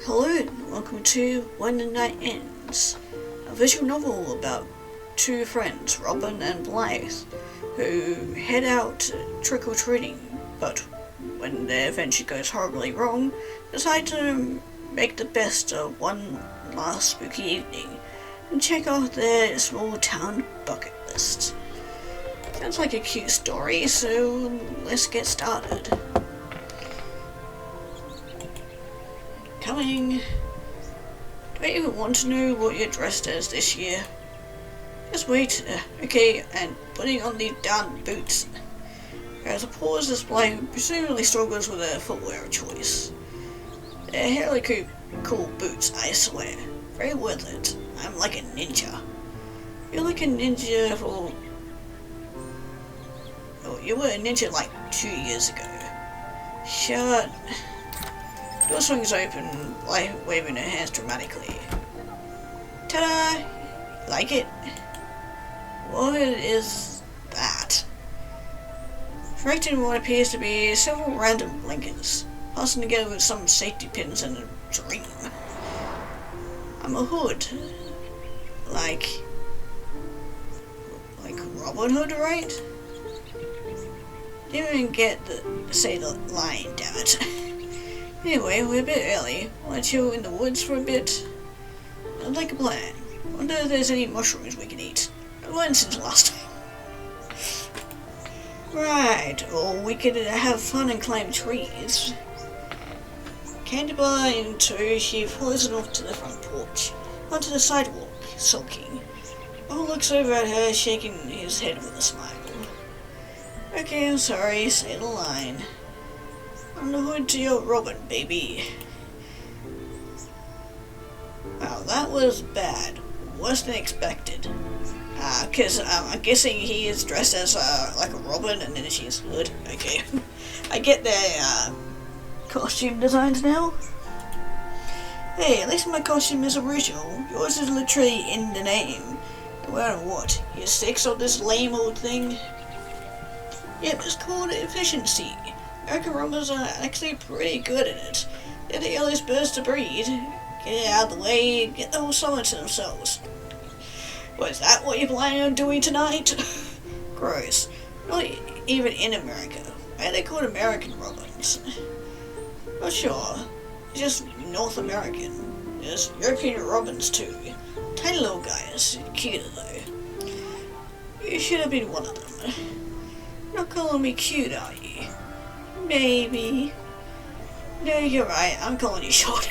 Hello and welcome to When the Night Ends, a visual novel about two friends, Robin and Blythe, who head out trick-or-treating, but when their adventure goes horribly wrong, decide to make the best of one last spooky evening and check off their small town bucket list. Sounds like a cute story, so let's get started. Coming. Don't even want to know what you're dressed as this year. Just wait. Okay, and putting on these darn boots. There's a pause as Blythe presumably struggles with her footwear choice. They're hella cool boots, I swear. Very worth it. I'm like a ninja. You're like a ninja for... Oh, you were a ninja like 2 years ago. Shut... Door swings open, waving her hands dramatically. Ta-da! Like it? What is that? Draped in what appears to be several random blinkers, fastened together with some safety pins and a dream. I'm a hood. Like Robin Hood, right? Didn't even get to say the line, damn it. Anyway, we're a bit early. Want to chill in the woods for a bit? I'd like a plan. Wonder if there's any mushrooms we can eat. I've learned since last time. Right, or we could have fun and climb trees. Candy bar in tow, she follows off to the front porch, onto the sidewalk, sulking. Paul looks over at her, shaking his head with a smile. Okay, I'm sorry, say the line. I'm the hood to your Robin, baby. Wow, that was bad. Worse than expected. Cause I'm guessing he is dressed as like a Robin and then she's hood. Okay. I get their costume designs now. Hey, at least my costume is original. Yours is literally in the name. No matter what, you're six on this lame old thing. Yep, it's called efficiency. American Robbers are actually pretty good at it. They're the earliest birds to breed. Get it out of the way, get the whole summer to themselves. What, is that what you're planning on doing tonight? Gross. Not even in America. Why are they called American Robins? Not sure. It's just North American. There's European Robins too. Tiny little guys. Cuter though. You should have been one of them. You're not calling me cute, are you? Maybe. No, you're right. I'm calling you short.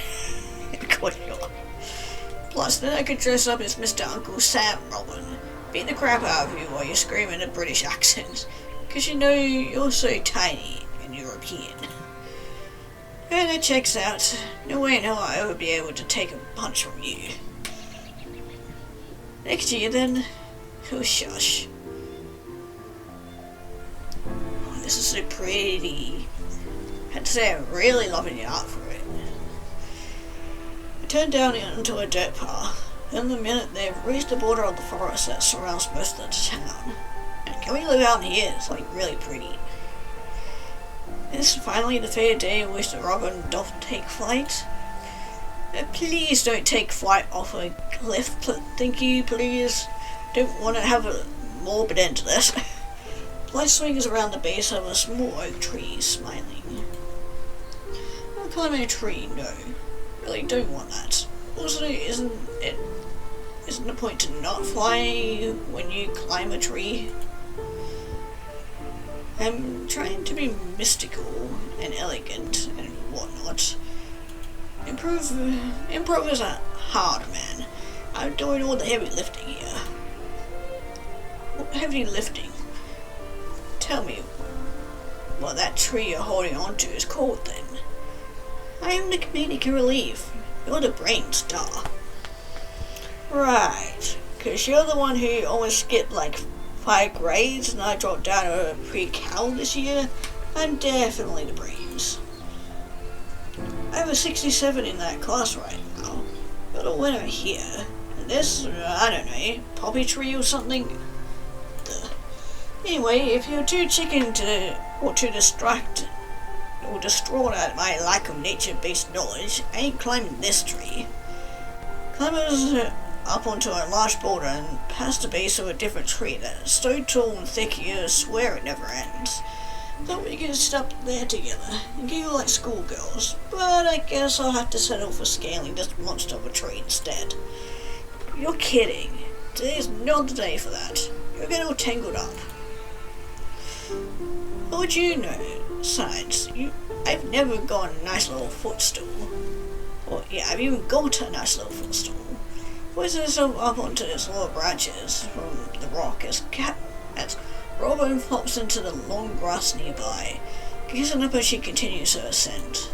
Plus, then I could dress up as Mr. Uncle Sam Robin, beat the crap out of you while you scream in a British accent, because you know you're so tiny and European. And it checks out. No way in hell I would be able to take a punch from you. Next year, then. Oh, shush. Oh, this is so pretty. I have to say, I'm really loving the art for it. I turned down into a dirt path, and the minute they've reached the border of the forest that surrounds most of the town. And can we live out here? It's like really pretty. This is finally the fair day in which the Robin doth take flight. Please don't take flight off a cliff, thank you, please. Don't want to have a morbid end to this. Blythe swings around the base of a small oak tree, smiling. I'm climbing a tree, no. Really don't want that. Also, isn't the point to not fly when you climb a tree? I'm trying to be mystical and elegant and whatnot. Improv is hard, man. I'm doing all the heavy lifting here. What heavy lifting? Tell me what that tree you're holding onto is called then. I am the comedic relief. You're the brain star. Right, because you're the one who almost skipped like 5 grades and I dropped down to a pre-cal this year. I'm definitely the brains. I have a 67 in that class right now. You're the winner here. And this, I don't know, poppy tree or something? Anyway, if you're too chicken to, or too distracted, or distraught at my lack of nature-based knowledge, I ain't climbing this tree. Climbers up onto a large boulder and past the base of a different tree that is so tall and thick you swear it never ends. Thought we could sit up there together and giggle like schoolgirls, but I guess I'll have to settle for scaling this monster of a tree instead. You're kidding. Today's not the day for that. You're getting all tangled up. What would you know? Besides, I've never got a nice little footstool. Or, yeah, I've even got a nice little footstool. Poise herself up onto its lower branches from the rock as Robin flops into the long grass nearby, gazing up as she continues her ascent.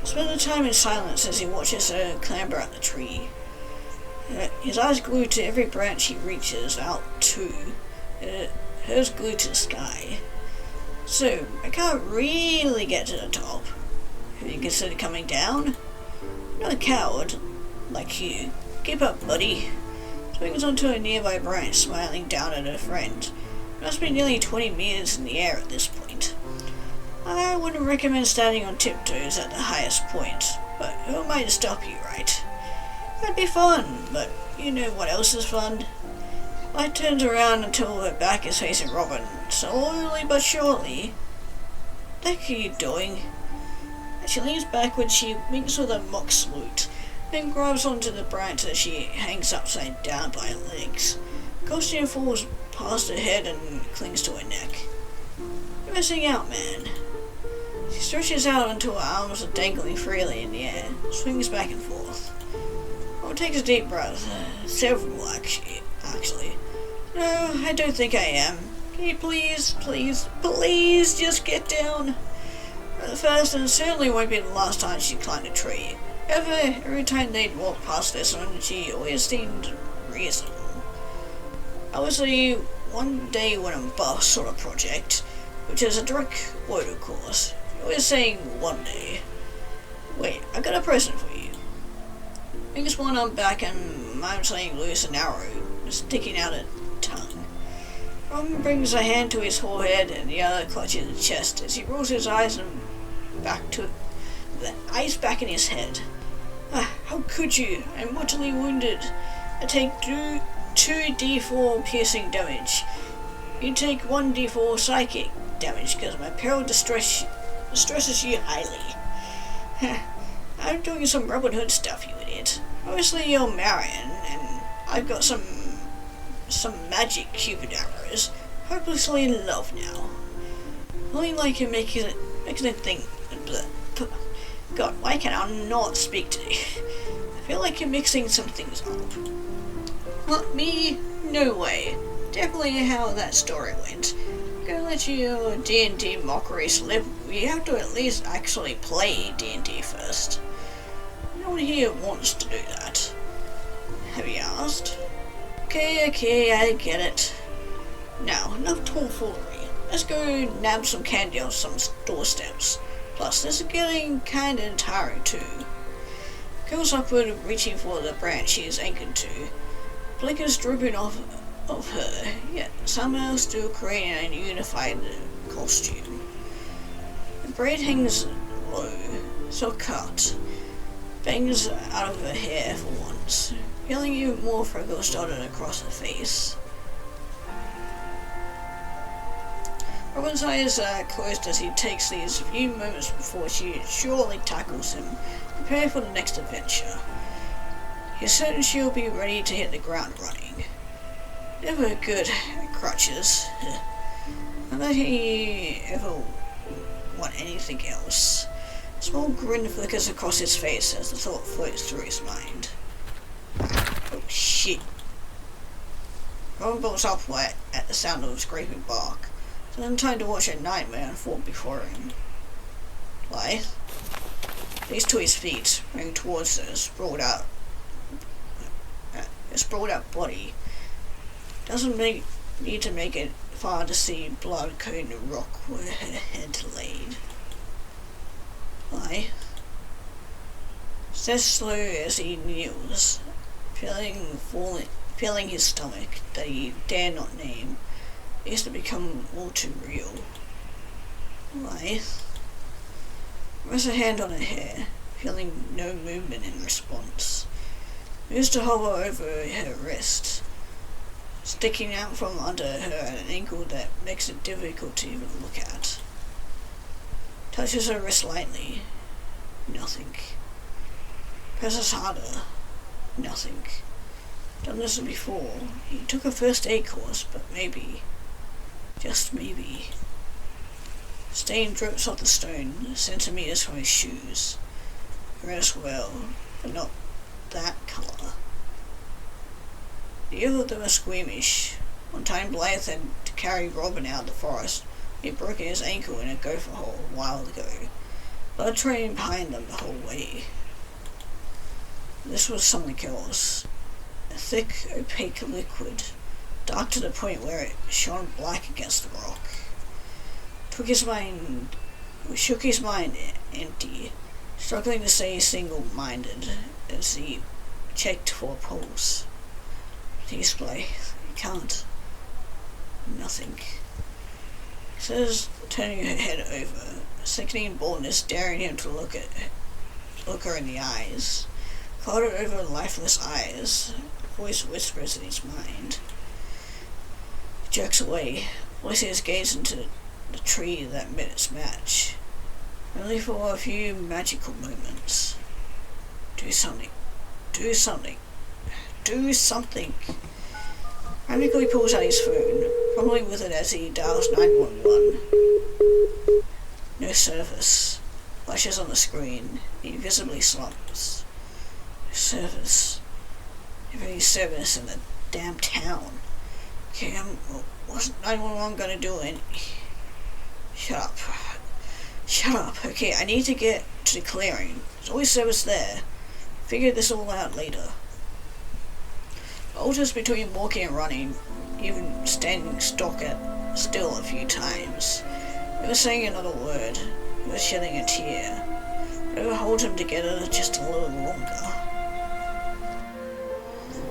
Spend the time in silence as he watches her clamber up the tree. His eyes glued to every branch he reaches out to, hers glued to the sky. So, I can't really get to the top. Have you considered coming down? Not a coward, like you. Keep up, buddy. Swings onto a nearby branch, smiling down at her friend. Must be nearly 20 meters in the air at this point. I wouldn't recommend standing on tiptoes at the highest point, but who am I to stop you, right? That'd be fun, but you know what else is fun? Light turns around until her back is facing Robin, slowly but surely. What are you doing? As she leans backward, she winks with a mock salute, then grabs onto the branch as she hangs upside down by her legs. Costume falls past her head and clings to her neck. You're missing out, man. She stretches out until her arms are dangling freely in the air, swings back and forth. Robin takes a deep breath, several actually. No, I don't think I am. Can you please just get down? The first and certainly won't be the last time she climbed a tree. Every time they'd walk past this one, she always seemed reasonable. Obviously, one day when I'm boss sort of project, which is a direct word of course. You're always saying one day. Wait, I got a present for you. Brings one arm back and mimes laying loose an arrow, sticking out a tongue. Robin brings a hand to his forehead and the other clutches his chest as he rolls his eyes back in his head. How could you? I'm mortally wounded. I take 2d4 piercing damage. You take 1d4 psychic damage because my peril distresses you highly. I'm doing some Robin Hood stuff, you idiot. Obviously you're Marion, and I've got some magic Cupid arrows. Hopelessly in love now. Only like it makes it think. God, why can I not speak today? I feel like you're mixing some things up. What, me? No way. Definitely how that story went. Gonna let your D&D mockery slip. We have to at least actually play D&D first. No one here wants to do that. Have you asked? Okay, I get it. Now, enough tomfoolery. Let's go nab some candy off some doorsteps. Plus, this is getting kinda tiring too. Goes upward, reaching for the branch she is anchored to. Blinkers drooping off of her, yet somehow still creating a unified costume. The braid hangs low, so cut. Bangs out of her hair for once, feeling even more freckles dotted across her face. Robin's eyes are closed as he takes these few moments before she surely tackles him, prepare for the next adventure. He's certain she'll be ready to hit the ground running. Never good at crutches. Not that he ever want anything else. A small grin flickers across his face as the thought floats through his mind. Oh shit. Robin bolts upward at the sound of scraping bark. Then time to watch a nightmare unfold before him. Blythe leaps to his feet, running towards her sprawled out body. Doesn't need to make it far to see blood-coated rock where her head laid. Blythe steps slow as he kneels, feeling his stomach that he dare not name. It used to become all too real. Blythe. Rests a hand on her hair, feeling no movement in response. Moves to hover over her wrist, sticking out from under her at an angle that makes it difficult to even look at. Touches her wrist lightly. Nothing. Presses harder. Nothing. Done this before. He took a first aid course, but maybe, just maybe. Stain drips off the stone, centimeters from his shoes. Red as well, but not that colour. The other of them are squeamish. One time Blythe had to carry Robin out of the forest. He had broken his ankle in a gopher hole a while ago. Blood trailing behind them the whole way. This was something else. A thick, opaque liquid, dark to the point where it shone black against the rock. Shook his mind empty, struggling to stay single-minded as he checked for a pulse. Please, Blythe, you can't. Nothing. Says, turning her head over, a sickening boldness daring him to look her in the eyes. Clouded over lifeless eyes, a voice whispers in his mind. He jerks away, voicing his gaze into the tree that met its match. Only for a few magical moments. Do something. Do something. Do something. Frantically pulls out his phone, fumbling with it as he dials 911. No service. Flashes on the screen. He visibly slumps. No service. If any service in the damn town. Okay, what's 911 gonna do? Shut up. Shut up. Okay, I need to get to the clearing. There's always service there. Figure this all out later. Alters between walking and running, even standing still a few times. Never saying another word, never shedding a tear. Never hold him together just a little longer.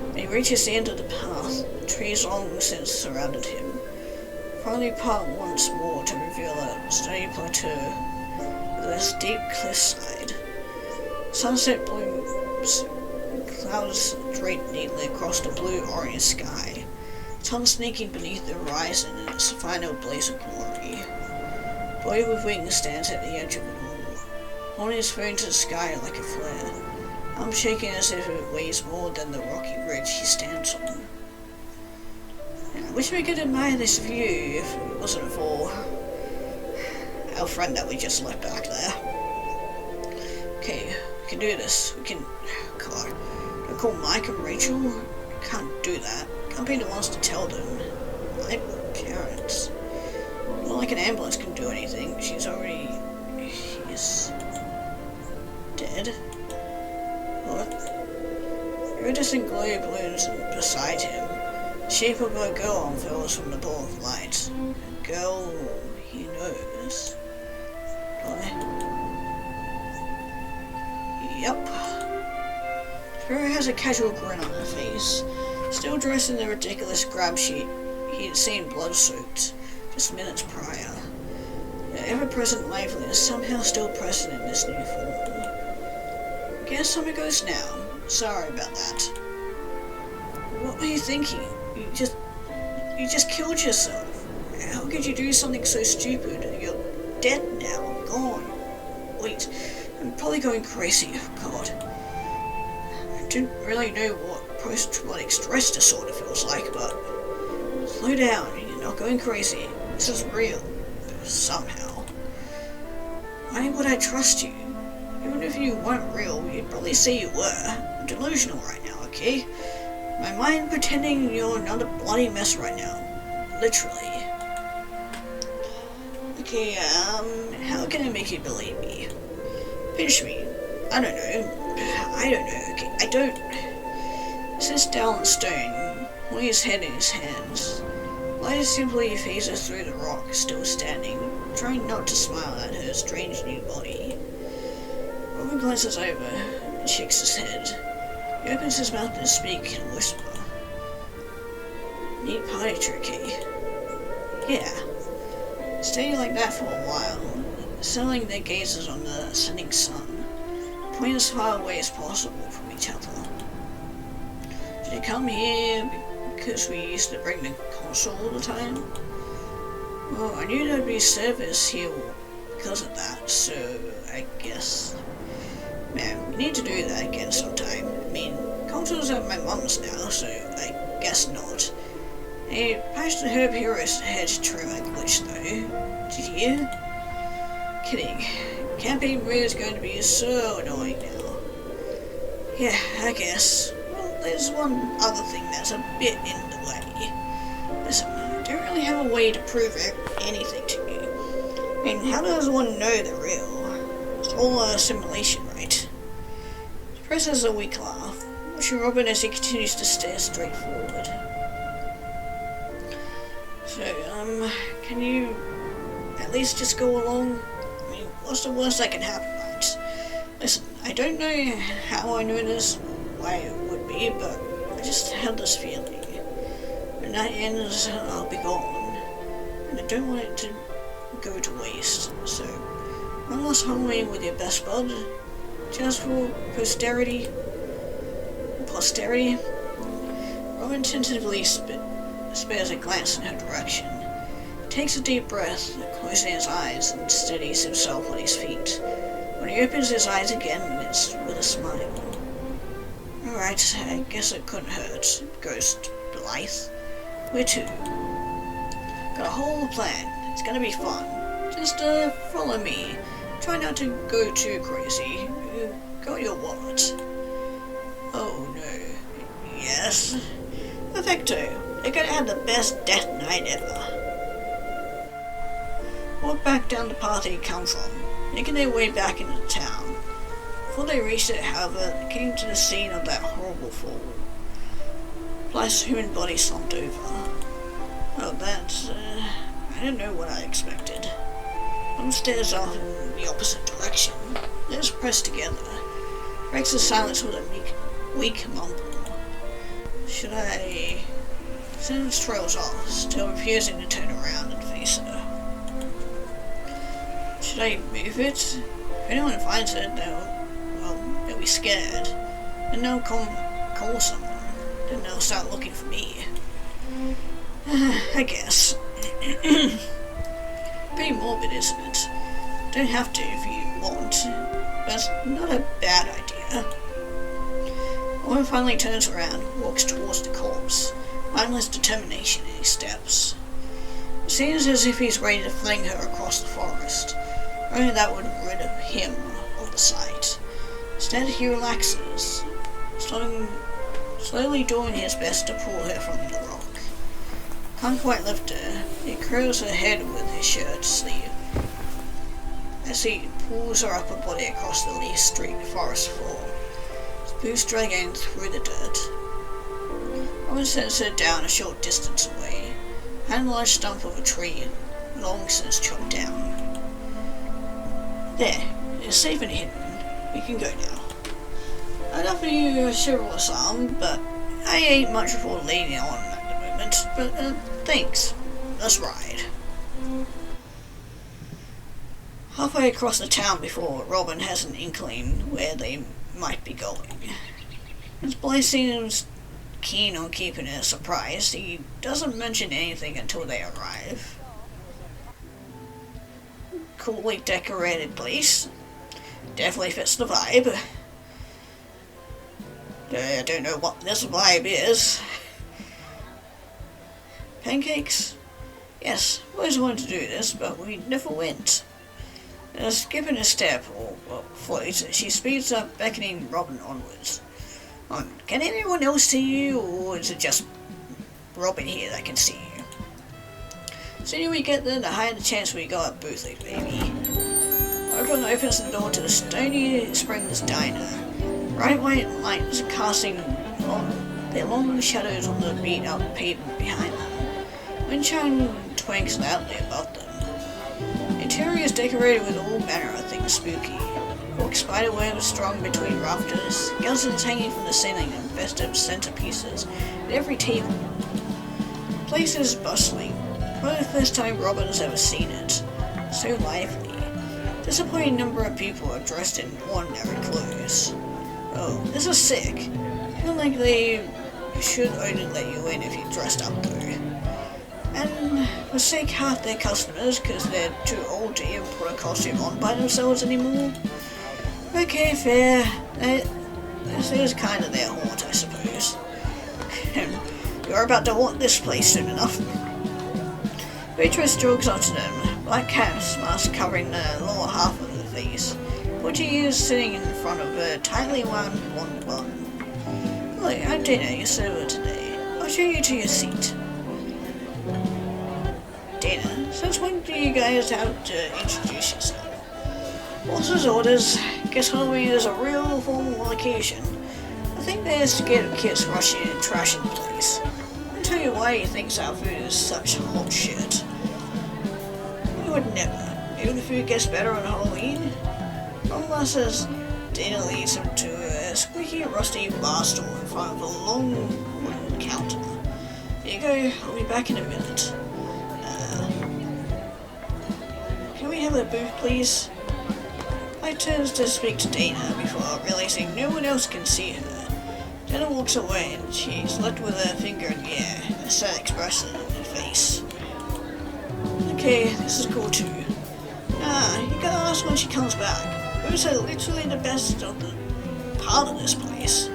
When he reaches the end of the path, the trees long since surrounded him. Finally part once more to reveal a stony plateau with a steep cliffside. Sunset blooms, clouds drape neatly across the blue-orange sky. Sun sneaking beneath the horizon in its final blaze of glory. A boy with wings stands at the edge of it all, holding his phone to the sky like a flare. Arm shaking as if it weighs more than the rocky ridge he stands on. I wish we could admire this view if it wasn't for our friend that we just left back there. Okay, we can do this. We can... God. Do I call Mike and Rachel? Can't do that. Can't be the ones to tell them. My parents. Not like an ambulance can do anything. She's dead. What? Iridescent glow balloons beside him. The shape of a girl unfurls from the ball of light. A girl he knows. Yep. Spirit has a casual grin on her face, still dressed in the ridiculous grab sheet he had seen blood-soaked just minutes prior. The ever-present liveliness somehow still present in this new form. Guess I'm a ghost now. Sorry about that. What were you thinking? You just killed yourself. How could you do something so stupid? You're dead now. Gone. Wait, I'm probably going crazy. Oh, God. I didn't really know what post-traumatic stress disorder feels like, but slow down. You're not going crazy. This is real. Somehow. Why would I trust you? Even if you weren't real, you'd probably say you were. I'm delusional right now, okay? My mind pretending you're not a bloody mess right now. Literally. Okay, how can I make you believe me? Pinch me. I don't know, okay? I don't... Sits down on stone, holding his head in his hands. Light simply phases through the rock, still standing, trying not to smile at her strange new body. Robin glances over and shakes his head. He opens his mouth to speak and whisper. Neat party trick, eh? Yeah. Staying like that for a while. settling their gazes on the setting sun, point as far away as possible from each other. Did you come here because we used to bring the console all the time? Well, I knew there'd be service here because of that, so I guess... Man, we need to do that again sometime. I mean, console's at my mum's now, so I guess not. Hey, Pastor Herb Heroes had to try my glitch though. Did you? Kidding. Campaign mode is going to be so annoying now. Yeah, I guess. Well, there's one other thing that's a bit in the way. Listen, I don't really have a way to prove anything to you. I mean, how does one know they're real? It's all a simulation, right? He presses a weak laugh, watching Robin as he continues to stare straight forward. So, can you at least just go along? I mean, what's the worst that can happen, right? Listen, I don't know how I know this, why it would be, but I just had this feeling. When that ends, I'll be gone. And I don't want it to go to waste, so one last Halloween with your best bud, just for posterity. Robin tentatively spares a glance in her direction. He takes a deep breath, closing his eyes, and steadies himself on his feet. When he opens his eyes again, it's with a smile. Alright, I guess it couldn't hurt, Ghost Blythe. Where to? Got a whole plan. It's gonna be fun. Just, follow me. Try not to go too crazy. You got your wallet. Oh no. Yes. Perfecto. They're gonna have the best death night ever. Walk back down the path they'd come from, making their way back into town. Before they reached it, however, they came to the scene of that horrible fall. Blythe's human body slumped over. Oh, that's, I don't know what I expected. One stares off in the opposite direction. Lips pressed together. Breaks the silence with a weak mumble. Should I... Simmons trails off, still refusing to turn around and face her. Should I move it? If anyone finds it, they'll be scared. And they'll call someone. Then they'll start looking for me. I guess. Pretty morbid, isn't it? Don't have to if you want, but it's not a bad idea. Owen finally turns around, walks towards the corpse, mindless determination in his steps. It seems as if he's ready to fling her across the forest, only that would rid him of the sight. Instead, he relaxes, slowly doing his best to pull her from the rock. Can't quite lift her. He curls her head with his shirt sleeve as he pulls her upper body across the Lee Street forest floor, his boots dragging through the dirt. Robin sets her down a short distance away, behind a large stump of a tree long since chopped down. There, it's safe and hidden. We can go now. I'd offer you a chivalrous arm, but I ain't much for leaning on at the moment, but thanks. Let's ride. Halfway across the town before Robin has an inkling where they might be going. As Blythe seems keen on keeping her surprised, he doesn't mention anything until they arrive. Coolly decorated place. Definitely fits the vibe. I don't know what this vibe is. Pancakes? Yes, always wanted to do this, but we never went. Skipping a step, or float, she speeds up, beckoning Robin onwards. Can anyone else see you, or is it just Robin here that can see you? The sooner we get there, the higher the chance we got Boothly, baby. Robin opens the door to the Stony Springs Diner. Bright white lights casting their long shadows on the beat-up pavement behind them. Windchime twinkles loudly above them. The interior is decorated with all manner of things spooky. Forked spider webs strung between rafters, skeletons hanging from the ceiling, and festive centerpieces at every table. The place is bustling. Probably the first time Robin's ever seen it. So lively. Disappointing number of people are dressed in ordinary clothes. Oh, this is sick. I feel like they should only let you in if you're dressed up though. And forsake half their customers because they're too old to even put a costume on by themselves anymore. Okay, fair. This is kind of their haunt, I suppose. You're about to want this place soon enough. Beatrice jogs up to them, black gas mask covering the lower half of the face. Butchie is sitting in front of a tightly wound blonde bun. Hello, I'm Dana, your server today. I'll show you to your seat. Dana, since when do you guys have to introduce yourself? Boss's orders. Guess Halloween is a real formal occasion. I think they're scared of kids rushing and trashing the place. I'll tell you why he thinks our food is such hot shit. You would never. Even the food gets better on Halloween. Unless as Dana leads him to a squeaky, rusty bar stool in front of a long wooden counter. Here you go, I'll be back in a minute. Can we have a booth, please? I turns to speak to Dana before realizing no one else can see her. Dana walks away and she's left with her finger in the air, a sad expression on her face. Okay, this is cool too. You gotta ask when she comes back. Those are literally the best of the part of this place.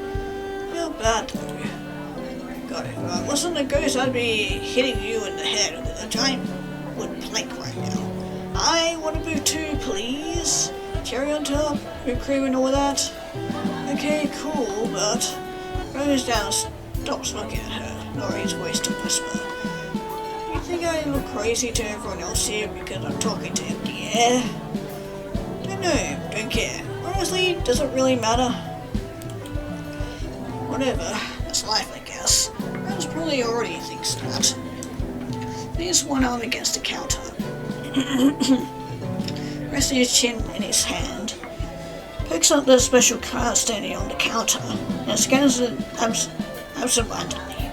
Feel bad though. God, if I wasn't a ghost, I'd be hitting you in the head with a giant wood plank right now. I want a booth too, please. Cherry on top, whipped cream and all that. Okay, cool, but Rose down stops looking at her, lowering his voice to whisper. You think I look crazy to everyone else here because I'm talking to empty air? Don't know, don't care. Honestly, does it really matter? Whatever, that's life I guess. Rose probably already thinks that. Leans one arm against the counter. Resting his chin in his hand, picks up the special card standing on the counter and scans it absentmindedly.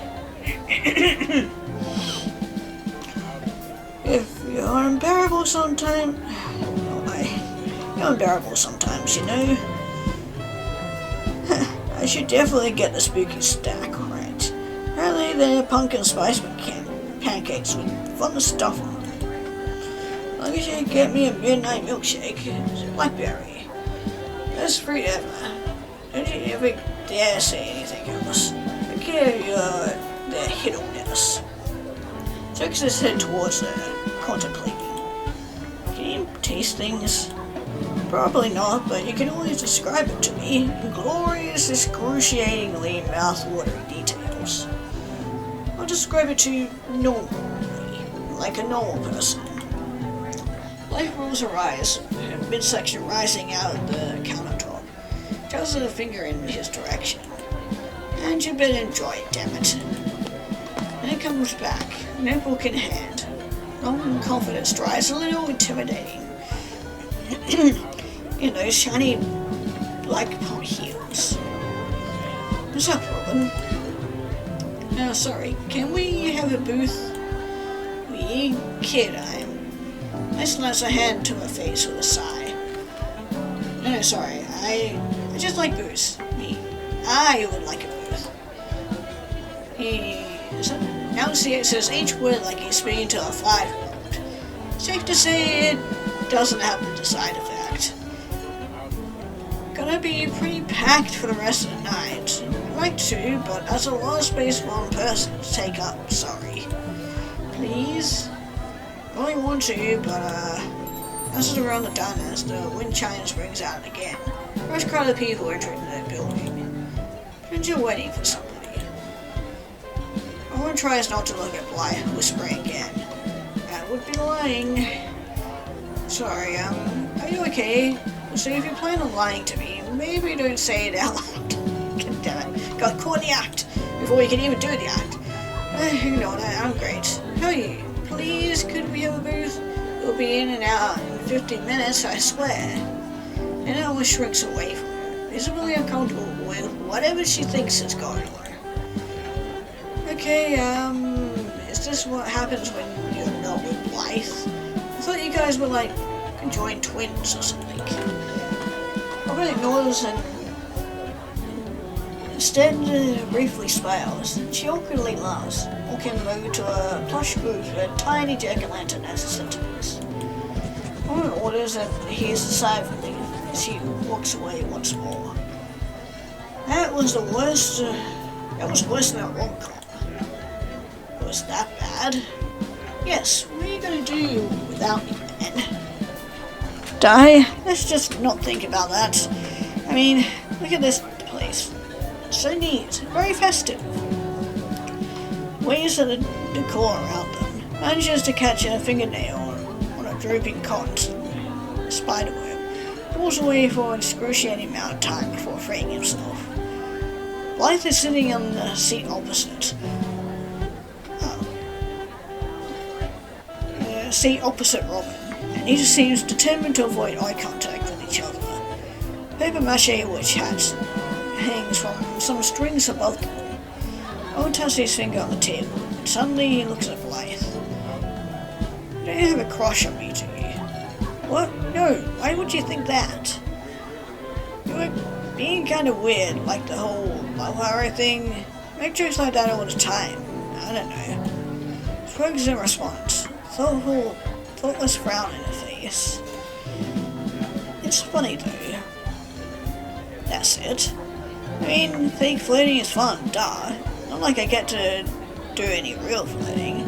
If you're unbearable sometimes, you're unbearable sometimes, you know. I should definitely get the spooky stack right. Apparently they're pumpkin spice pancakes with fun stuff on them. Long as you get me a midnight milkshake, it's a blackberry. Best fruit ever. Don't you ever dare say anything else. I care you're the hit-or-miss. Jerks his head towards her, contemplating. Can you taste things? Probably not, but you can always describe it to me in glorious, excruciatingly mouth-watering details. I'll describe it to you normally, like a normal person. Life rolls her eyes, her midsection rising out of the countertop. Tells her finger in his direction. And you better enjoy it, damn it. Then it comes back, notebook in hand. Long confident strides, a little intimidating. In those shiny black pump heels. What's up, Robin? Sorry, can we have a booth? We kid, I slaps her hand to her face with a sigh. No, sorry, I just like booths. I would like a booth. He enunciates each word like he's speaking to a 5-year-old. Safe to say it doesn't have the side effect. Gonna be pretty packed for the rest of the night. I'd like to, but that's a lot of space for one person to take up, sorry. Please? Only want to, but as around the diner as the wind chimes rings out again. First crowd of people entering the building. Friends are waiting for somebody. Owen tries not to look at Bly, whispering again. That would be lying. Sorry, are you okay? So if you plan on lying to me, maybe don't say it out loud. God damn it. Got caught in the act before you can even do the act. Ignore that, I'm great. How are you? Please, could we have a booth? We'll be in and out in 15 minutes, I swear. And Ella shrinks away from her, visibly uncomfortable with whatever she thinks is going on. Okay, is this what happens when you're not with Blythe? I thought you guys were like conjoined twins or something. Robin ignores and instead briefly smiles. She awkwardly laughs, walking over to a plush group with a tiny jack-o'-lantern as a centerpiece. Robin orders and hears a sigh of relief as she walks away once more. That was the worst. That was worse than a rom-com. Was that bad? Yes, what are you gonna do without me, then? Die? Let's just not think about that. I mean, look at this place. So neat, very festive. Waves at the decor around them. Manages to catch a fingernail on a drooping cot. Spiderweb. Pulls away for an excruciating amount of time before freeing himself. Blythe is sitting on the seat opposite. Seat opposite Robin, and he just seems determined to avoid eye contact with each other. Paper mache witch hat hangs from some strings above them. Owen taps his finger on the table, and suddenly he looks at Blythe. You don't have a crush on me, do you? What? No, why would you think that? You were being kind of weird, like the whole love horror thing. Make jokes like that all the time. I don't know. Shrugs in response. Thoughtless frown in her face. It's funny though. That's it. I mean, fake flirting is fun, duh. Not like I get to do any real flirting.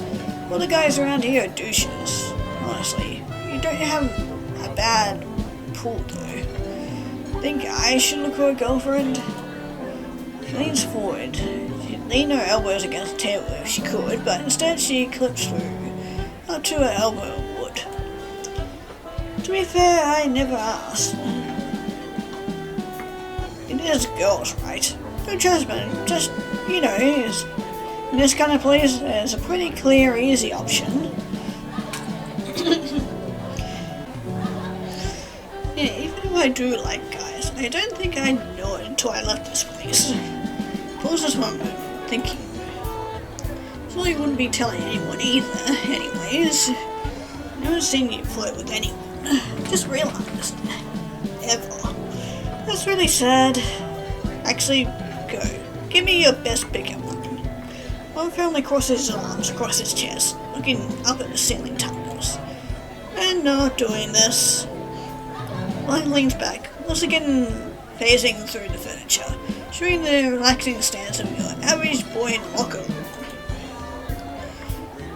All the guys around here are douches. Honestly, you don't have a bad pool though. Think I should look for a girlfriend? She leans forward. She'd lean her elbows against the table if she could, but instead she clips through. Up to her elbow would. To be fair, I never asked. It is girls, right? No judgment, just, you know, in this kind of place, there's a pretty clear, easy option. Yeah, even if I do like guys, I don't think I know it until I left this place. Pauses one moment, thinking. Well, you wouldn't be telling anyone either, anyways. Never seen you flirt with anyone. Just realized. Ever. That's really sad. Actually, go. Give me your best pickup line. One firmly crosses his arms across his chest, looking up at the ceiling tiles. And not doing this. Light leans back, once again phasing through the furniture, showing the relaxing stance of your average boy in a locker room.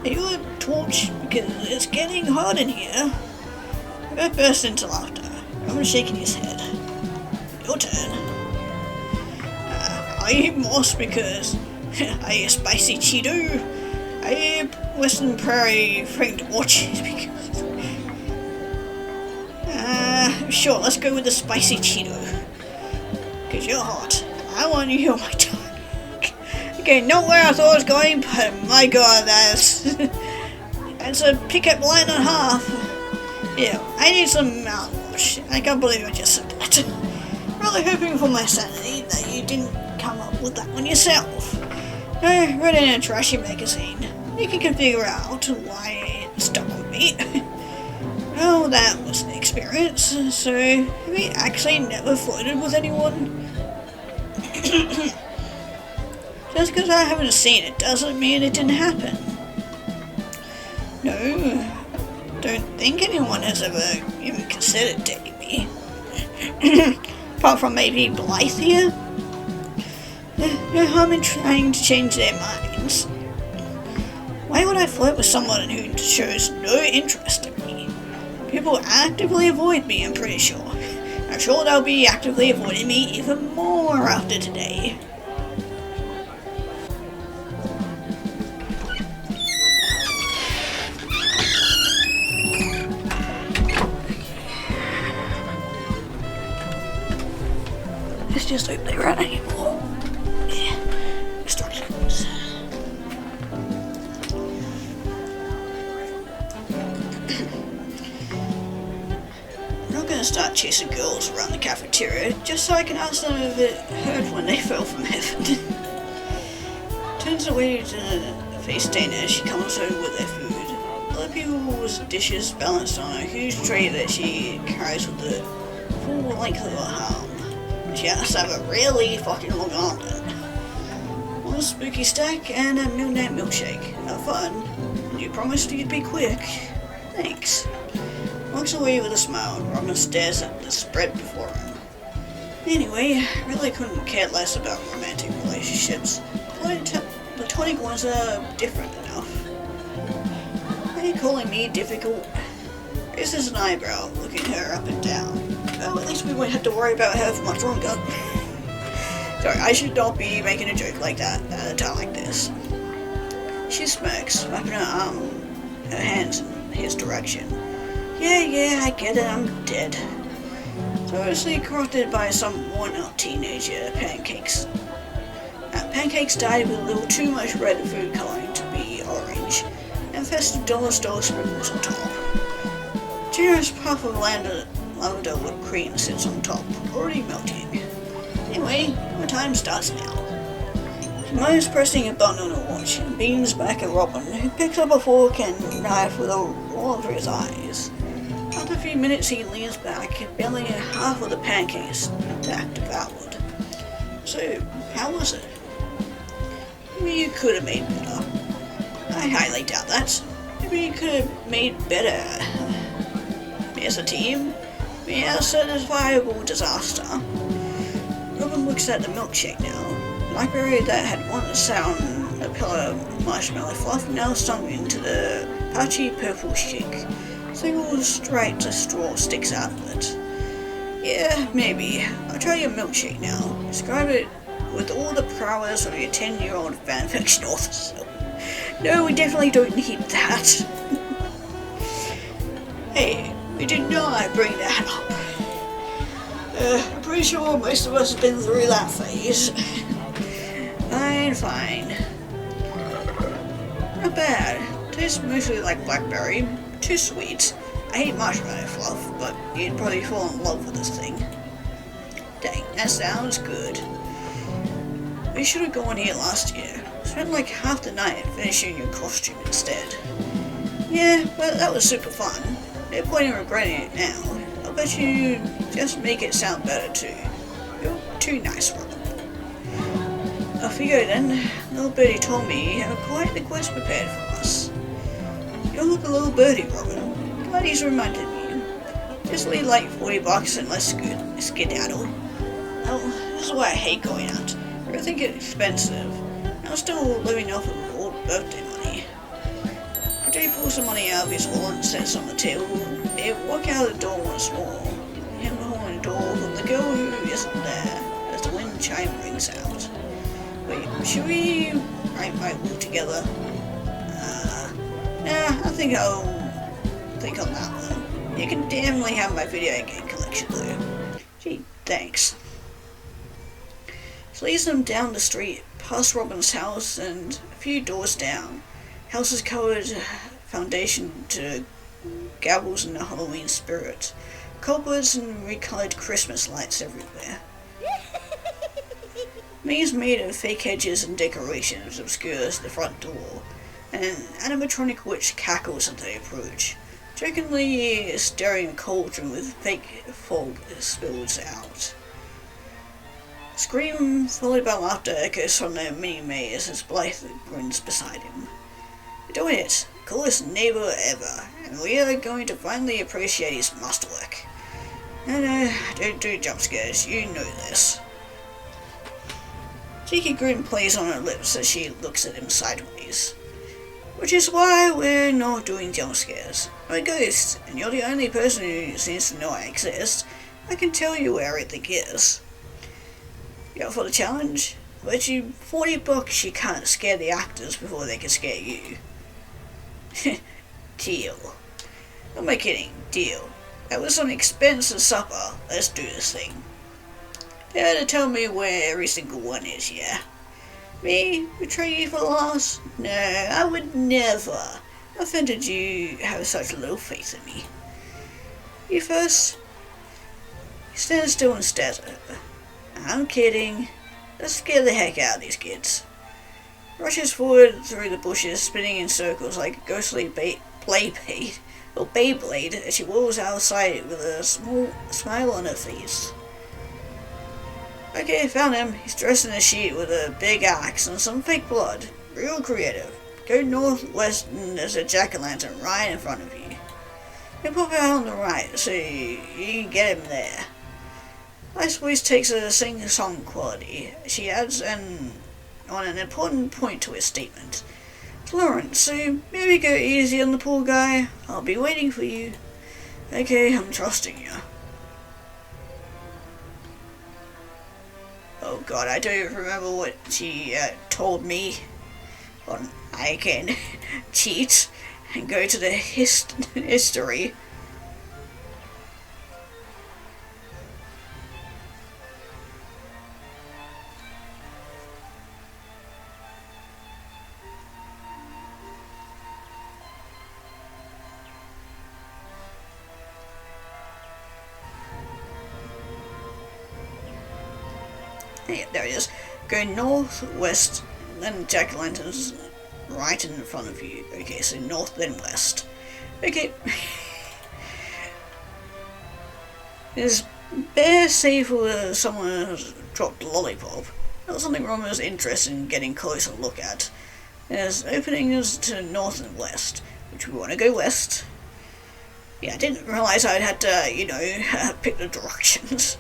Are you a torch? Because it's getting hot in here. Bert bursts into laughter. Robin shaking his head. Your turn. Are you moss because... are you spicy Cheeto? Are you Western Prairie framed torch because... sure, let's go with the spicy Cheeto. Because you're hot. I want you on my tongue. Okay, not where I thought it was going, but my god, that's a pickup line and a half. Yeah, I need some mouthwash. I can't believe I just said that. Really hoping for my sanity that you didn't come up with that one yourself. I read it in a trashy magazine. You can figure out why it stuck with me. Well, that was an experience. So, have you actually never flirted with anyone? Just because I haven't seen it doesn't mean it didn't happen. No, don't think anyone has ever even considered dating me. Apart from maybe Blythe here. No harm in trying to change their minds. Why would I flirt with someone who shows no interest in me? People actively avoid me, I'm pretty sure. I'm sure they'll be actively avoiding me even more after today. Let's just hope they run anymore. Yeah, instructions. I'm not gonna start chasing girls around the cafeteria just so I can ask them if it hurt when they fell from heaven. Turns away to face Dana as she comes home with their food. other people's dishes balanced on a huge tray that she carries with the full length of her arm. She has to have a really fucking long arm then. One spooky stack and a midnight milkshake. Have fun. You promised you'd be quick. Thanks. Walks away with a smile. Robin stares at the spread before him. Anyway, really couldn't care less about romantic relationships. Platonic ones are different enough. Are you calling me difficult? Raises an eyebrow, looking her up and down. Well, at least we won't have to worry about her for much longer. Sorry, I should not be making a joke like that at a time like this. She smirks, wrapping her hands in his direction. Yeah, I get it, I'm dead. Seriously corrupted by some worn-out teenager pancakes. Pancakes dyed with a little too much red food coloring to be orange, and festive dollar store sprinkles on top. Generous puff of lavender whipped cream sits on top, already melting. Anyway, my time starts now. She moans, pressing a button on her watch, and beams back at Robin, who picks up a fork and knife with a roll over his eyes. After a few minutes, he leans back, bellying half of the pancakes back devoured. So, how was it? Maybe you could have made better. I highly doubt that. Maybe you could have made better. As a team, we are a certifiable disaster. Robin looks at the milkshake now. Blackberry that had once sound a pillar of marshmallow fluff now stung into the patchy purple shake. Single straight straw sticks out of it. Yeah, maybe. I'll try your milkshake now. Describe it with all the prowess of your 10-year-old fanfiction author. No, we definitely don't need that. Hey, we did not bring that up. I'm pretty sure most of us have been through that phase. Fine. Not bad. Tastes mostly like blackberry. Too sweet. I hate marshmallow fluff, but you'd probably fall in love with this thing. Dang, that sounds good. We should have gone here last year. Spent like half the night finishing your costume instead. Yeah, well, that was super fun. No point in regretting it now. I'll bet you just make it sound better too. You're too nice, Robin. Off you go then. Little birdie told me you have quite the quest prepared for us. You're the little birdie, Robin. Glad he's reminded me. Just leave like $40 and let's skedaddle. Oh, this is why I hate going out. Everything gets expensive. I'm still living off of old birthday money. After he pulls some money out of his wallet and sets on the table, they walk out the door once more. They have the hole in the door from the girl who isn't there as the wind chime rings out. Wait, should we write my will together? Nah, I think I'll think on that one. You can definitely have my video game collection though. Gee, thanks. She leads them down the street, past Robin's house and a few doors down. House is covered foundation to gabbles in the Halloween spirit. Cobwebs and recolored Christmas lights everywhere. Maze made of fake hedges and decorations obscures the front door, and an animatronic witch cackles as they approach, jokingly stirring a cauldron with fake fog spills out. Scream followed by laughter echoes from the mini maze as Blythe grins beside him. You're doing it, coolest neighbor ever, and we are going to finally appreciate his masterwork. And don't do jump scares, you know this. Cheeky grin plays on her lips as she looks at him sideways. Which is why we're not doing jump scares. I'm a ghost, and you're the only person who seems to know I exist. I can tell you where everything is. You up for the challenge? I bet you $40 you can't scare the actors before they can scare you. Deal. Not my kidding, deal. That was an expensive supper. Let's do this thing. Dare to tell me where every single one is, yeah? Me? Betray you for loss? No, I would never. Offended you have such little faith in me. You first? He stands still and stares at her. I'm kidding. Let's scare the heck out of these kids. Rushes forward through the bushes, spinning in circles like a ghostly Beyblade, or Beyblade, as she walks outside with a small smile on her face. Okay, found him. He's dressed in a sheet with a big axe and some fake blood. Real creative. Go northwest and there's a jack-o'-lantern right in front of you. You pop out on the right so you can get him there. Ice voice takes a sing-song quality. She adds on an important point to his statement. Lawrence, so maybe go easy on the poor guy. I'll be waiting for you. Okay, I'm trusting you. Oh god, I don't remember what she told me. I can cheat and go to the history. Yeah, there it is. Go northwest, then jack-o'-lantern's right in front of you. Okay, so north then west. Okay. Is bear safe where someone has dropped a lollipop? Not something Roman is interested in getting a closer look at. There's openings to north and west, which we want to go west. Yeah, I didn't realise I'd had to, pick the directions.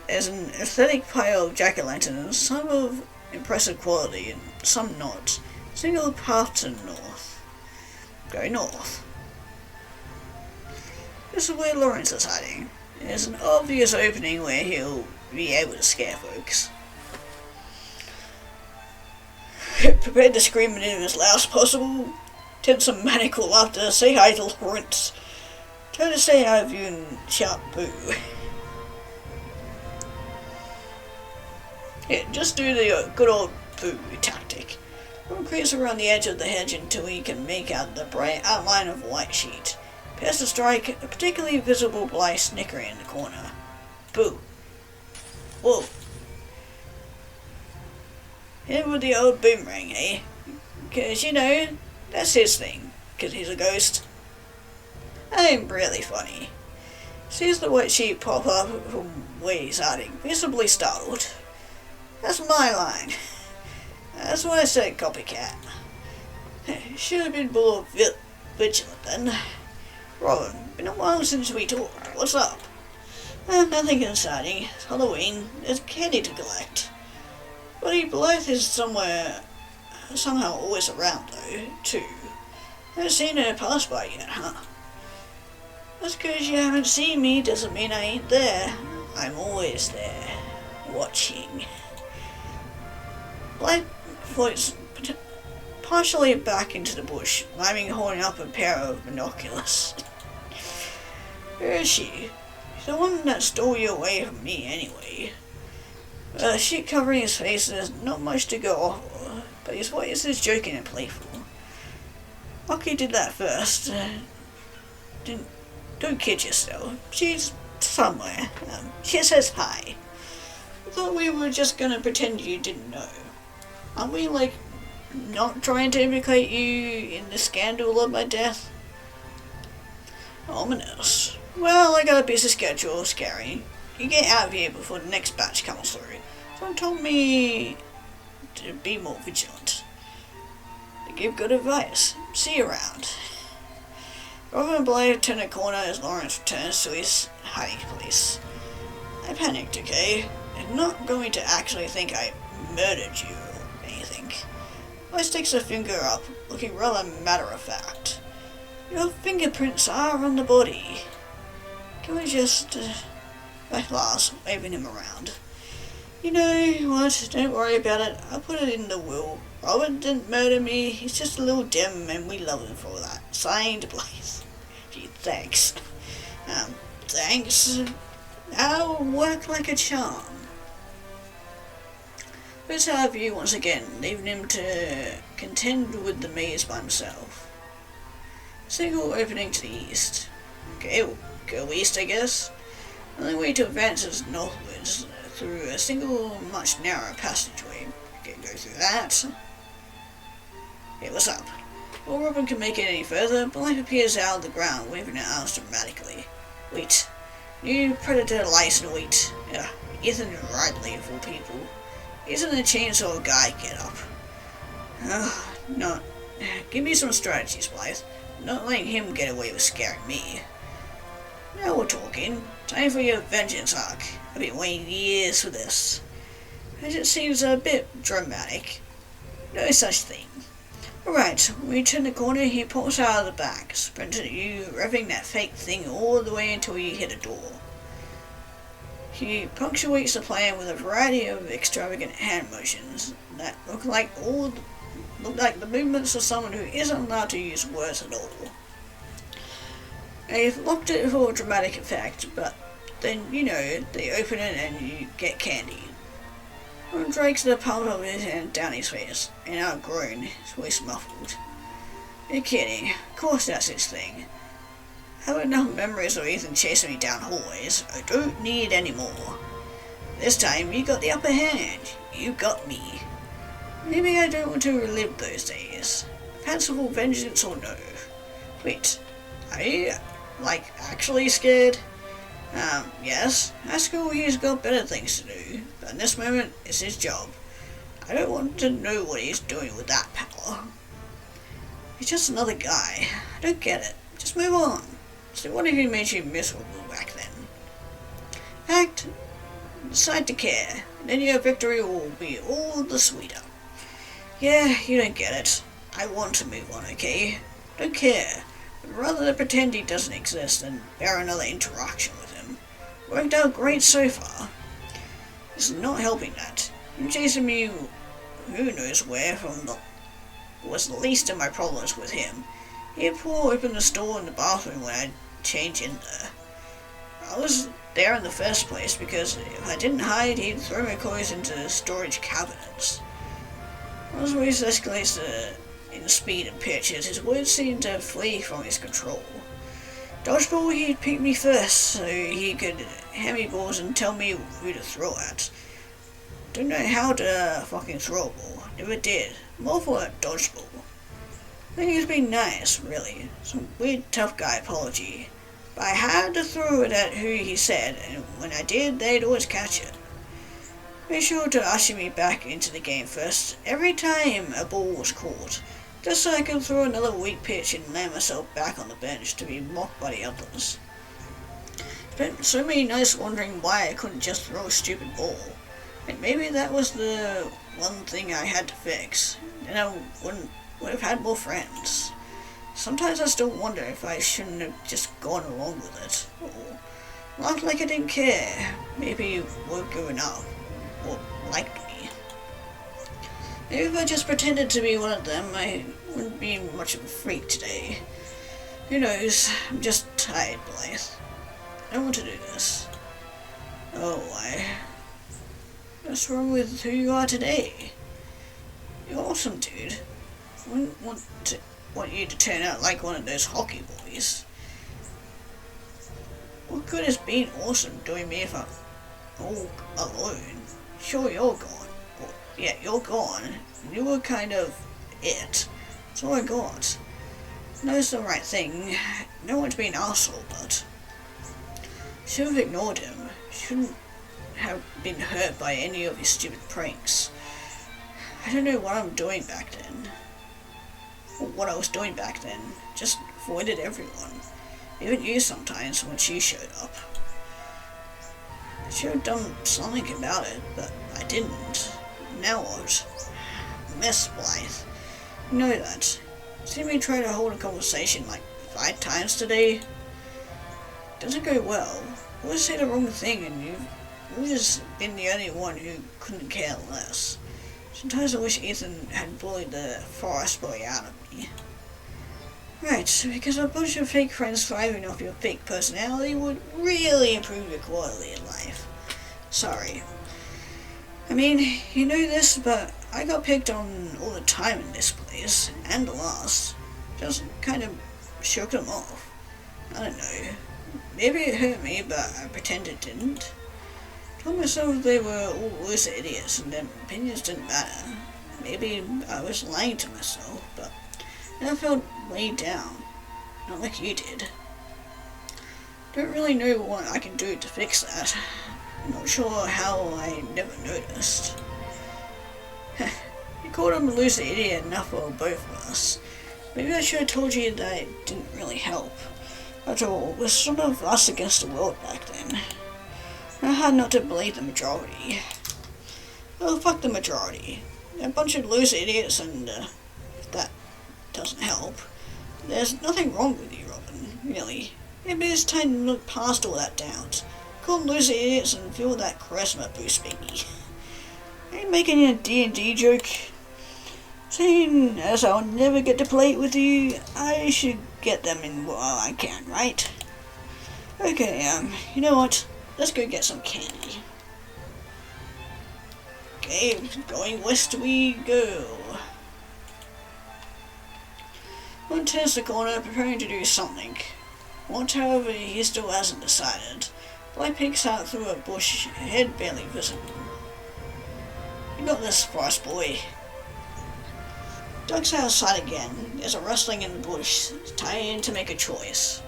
There's an aesthetic pile of jack-o'-lanterns, some of impressive quality and some not. Single path to north. Go north. This is where Lawrence is hiding. There's an obvious opening where he'll be able to scare folks. Prepared to scream at him as loud as possible. Attempt some maniacal laughter. Say hi to Lawrence. Try to stay out of view and shout boo. Yeah, just do the good old boo tactic. One creeps around the edge of the hedge until he can make out the bright outline of a white sheet. Pass to strike a particularly visible Bly snickering in the corner. Boo. Whoa. Hit him with the old boomerang, eh? 'Cause, that's his thing. 'Cause he's a ghost. That ain't really funny. Sees the white sheet pop up from where he's hiding, visibly startled. That's my line. That's what I said, copycat. Should have been more vigilant then. Robin, been a while since we talked. What's up? Nothing exciting. It's Halloween. There's candy to collect. Buddy Blythe is somehow always around though, too. Haven't seen her pass by yet, huh? Just 'cause you haven't seen me doesn't mean I ain't there. I'm always there, watching. Blythe floats partially back into the bush, miming holding up a pair of binoculars. Where is she? She's the one that stole you away from me anyway. Sheet covering his face, there's not much to go off of, but his voice is joking and playful. Rocky did that first. Don't kid yourself. She's somewhere. She says hi. I thought we were just gonna pretend you didn't know. Aren't we, not trying to implicate you in the scandal of my death? Ominous. Well, I got a busy schedule, Scary. You get out of here before the next batch comes through. Someone told me to be more vigilant. They give good advice. See you around. Robin and Blythe turn a corner as Lawrence returns to his hiding place. I panicked, okay? I'm not going to actually think I murdered you or anything. Blythe sticks her finger up, looking rather matter-of-fact. Your fingerprints are on the body. Can we just... Back last, waving him around. You know what, don't worry about it, I'll put it in the will. Robin didn't murder me, he's just a little dim and we love him for that. Signed, Blythe. Gee, thanks. Thanks. That'll work like a charm. Let's have you once again, leaving him to contend with the maze by himself. Single opening to the east. Okay, we'll go east, I guess. The only way to advance is northwards, through a single, much narrower passageway. Okay, go through that. Hey, what's up? Before Robin can make it any further, Blythe appears out of the ground, waving her arms dramatically. Wait. New predator lies in wait. Ethan Riley, of all people. Isn't a chainsaw guy get up? No. Give me some strategies, Blythe. Not letting him get away with scaring me. Now we're talking. Time for your vengeance arc. I've been waiting years for this. It seems a bit dramatic. No such thing. Alright, when you turn the corner, he pops out of the back, sprints at you, revving that fake thing all the way until you hit a door. He punctuates the plan with a variety of extravagant hand motions that look like the movements of someone who isn't allowed to use words at all. They've locked it for dramatic effect, but then, they open it and you get candy. One drags the palm of his hand down his face, and out a groan, his voice muffled. You're kidding. Of course that's his thing. I have enough memories of Ethan chasing me down hallways. I don't need any more. This time you got the upper hand. You got me. Maybe I don't want to relive those days. Fanciful vengeance or no. Wait, are you, actually scared? Yes. At school he's got better things to do, but in this moment, it's his job. I don't want to know what he's doing with that power. He's just another guy. I don't get it. Just move on. So what if he made you miserable back then? Act, decide to care, and then your victory will be all the sweeter. Yeah, you don't get it. I want to move on, okay? Don't care. But rather than pretend he doesn't exist than bear another interaction with him. Worked out great so far. It's not helping that. Him chasing me who knows where was the least of my problems with him. He'd pull open the door in the bathroom when I'd change in there. I was there in the first place because if I didn't hide, he'd throw my clothes into storage cabinets. As waste escalates in speed and pitch, as his words seemed to flee from his control. Dodgeball, he'd pick me first, so he could hand me balls and tell me who to throw at. Don't know how to fucking throw a ball. Never did. More for a dodgeball. I think he's been nice, really. Some weird tough guy apology. But I had to throw it at who he said, and when I did, they'd always catch it. Made sure to usher me back into the game first, every time a ball was caught, just so I could throw another weak pitch and land myself back on the bench to be mocked by the others. Spent so many nights wondering why I couldn't just throw a stupid ball, and maybe that was the one thing I had to fix, then I would have had more friends. Sometimes I still wonder if I shouldn't have just gone along with it, or laughed like I didn't care. Maybe you weren't going up, or liked me. Maybe if I just pretended to be one of them, I wouldn't be much of a freak today. Who knows? I'm just tired, Blythe. I don't want to do this. Oh, why? What's wrong with who you are today? You're awesome, dude. I wouldn't want you to turn out like one of those hockey boys. What good has being awesome doing me if I'm all alone? Sure, you're gone. Well, yeah, you're gone. You were kind of it. That's all I got. No, it's the right thing. No one's being an arsehole, but should have ignored him. Shouldn't have been hurt by any of his stupid pranks. I don't know what I'm doing back then. Or what I was doing back then. Just avoided everyone. Even you sometimes when she showed up. I should have done something about it, but I didn't. Now what? Miss Blythe. You know that. See me try to hold a conversation like 5 times today? Doesn't go well. Always say the wrong thing and you've always been the only one who couldn't care less. Sometimes I wish Ethan had bullied the forest boy out of me. Right, because a bunch of fake friends thriving off your fake personality would really improve your quality of life. Sorry. I mean, you know this, but I got picked on all the time in this place, and the last. Just kind of shook them off. I don't know. Maybe it hurt me, but I pretend it didn't. Told myself they were all worse idiots and their opinions didn't matter. Maybe I was lying to myself, but and I felt weighed down, not like you did. Don't really know what I can do to fix that. I'm not sure how I never noticed. You called him a loser idiot enough for both of us. Maybe I should have told you that it didn't really help. After all, it was sort of us against the world back then. I had not to believe the majority. Well, fuck the majority. They're a bunch of loser idiots, and if that doesn't help, there's nothing wrong with you, Robin, really. Maybe it's time to look past all that doubt. Call them loser idiots and feel that charisma boost, baby. I ain't making a D&D joke. Seeing as I'll never get to play it with you, I should get them in while I can, right? Okay, you know what? Let's go get some candy. Okay, going west we go. One turns the corner, preparing to do something. What, however, he still hasn't decided. Black peeks out through a bush, head barely visible. You got this, Frost boy. Ducks outside again. There's a rustling in the bush. Tie in to make a choice.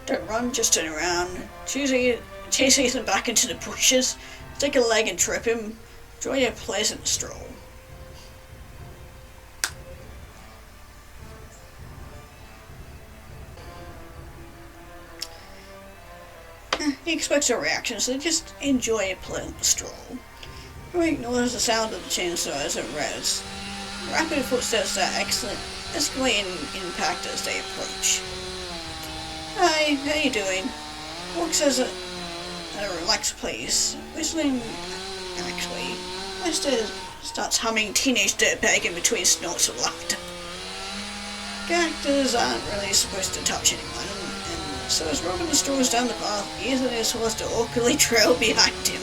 Don't run, just turn around. Chase Ethan back into the bushes. Stick a leg and trip him. Enjoy a pleasant stroll. He expects a reaction, so just enjoy a pleasant stroll. He ignores the sound of the chainsaw as it revs. Rapid footsteps that escalate in impact as they approach. Hi, how you doing? Walks at a relaxed pace, whistling actually. Lester starts humming Teenage Dirtbag in between snorts of laughter. Characters aren't really supposed to touch anyone, and so as Robin strolls down the path, Ethan is forced to awkwardly trail behind him.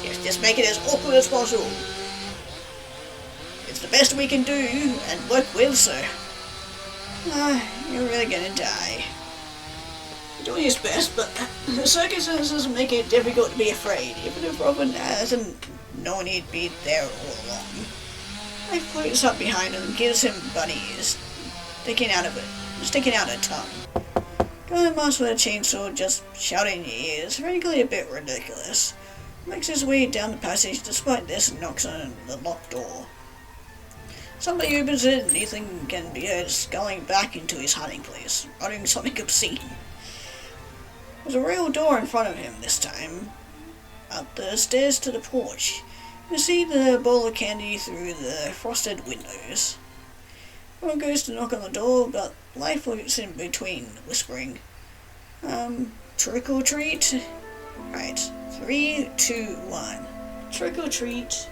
Yes, just make it as awkward as possible. It's the best we can do and work with, sir. You're really gonna die. He's doing his best, but the circumstances make it difficult to be afraid, even if Robin hasn't known he'd be there all along. Life floats up behind him and gives him bunnies, sticking out a tongue. Going past with a chainsaw just shouting in your ears, frankly a bit ridiculous. Makes his way down the passage. Despite this, knocks on the locked door. Somebody opens it and Ethan can be heard sculling back into his hiding place, uttering something obscene. There's a real door in front of him this time. Up the stairs to the porch. You see the bowl of candy through the frosted windows. One goes to knock on the door, but life floats in between, whispering, trick or treat? Right, 3, 2, 1. Trick or treat.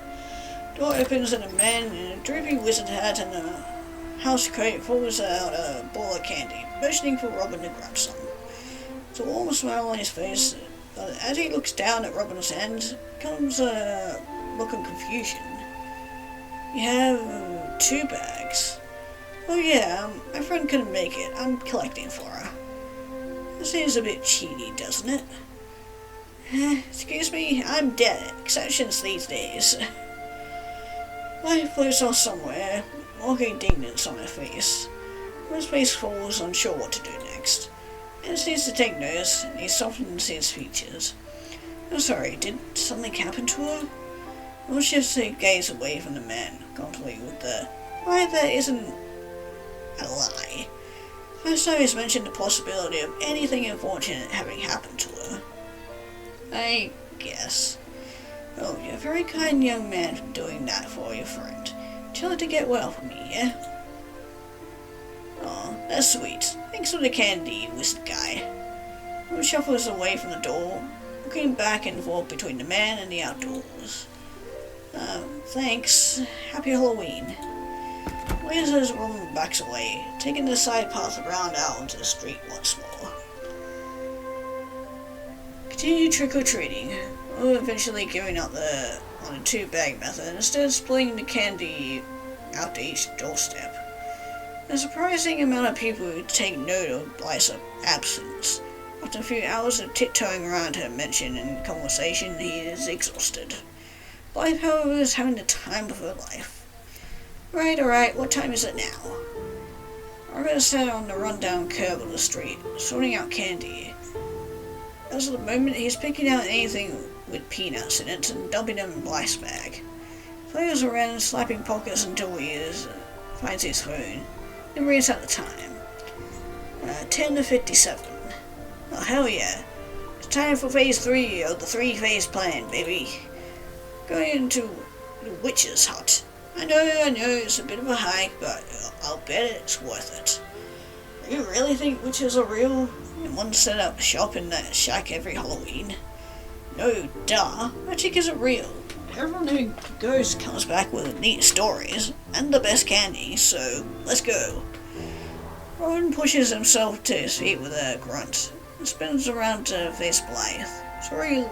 Door opens and a man in a droopy wizard hat and a house coat pulls out a ball of candy, motioning for Robin to grab some. There's a warm smile on his face, but as he looks down at Robin's hand, comes a look of confusion. You have 2 bags. Oh yeah, my friend couldn't make it. I'm collecting for her. That seems a bit cheaty, doesn't it? Excuse me, I'm dead. Exceptions these days. Life floats off somewhere, walking indignance on her face. His face falls, unsure what to do next. And seems to take notice, and he softens his features. I'm sorry, did something happen to her? Or shifts her gaze away from the man, confidently with the why that isn't a lie. First time he's mentioned the possibility of anything unfortunate having happened to her. I guess. Oh, you're a very kind young man for doing that for your friend. Tell her to get well for me, yeah? Oh, that's sweet. Thanks for the candy, wizard guy. He shuffles away from the door, looking back and forth between the man and the outdoors. Thanks. Happy Halloween. Wizard's woman backs away, taking the side path around out into the street once more. Continue trick-or-treating, eventually giving up on a 2-bag method and instead splitting the candy out to each doorstep. There's a surprising amount of people who take note of Blythe's absence. After a few hours of tiptoeing around her mention and conversation, he is exhausted. Blythe, however, is having the time of her life. Alright, what time is it now? Robin sat on the rundown curb of the street, sorting out candy. As of the moment, he's picking out anything with peanuts in it and dumping them in Blythe's bag. Flares around, slapping pockets until he finds his phone, then reads out the time. 10:57. Oh, hell yeah. It's time for phase 3 of the 3-phase plan, baby. Going into the witch's hut. I know, it's a bit of a hike, but I'll bet it's worth it. You really think witches are real? And one set up shop in that shack every Halloween? No, duh. Magic isn't real. Everyone who goes comes back with neat stories and the best candy, so let's go. Robin pushes himself to his feet with a grunt and spins around to face Blythe. Sorry,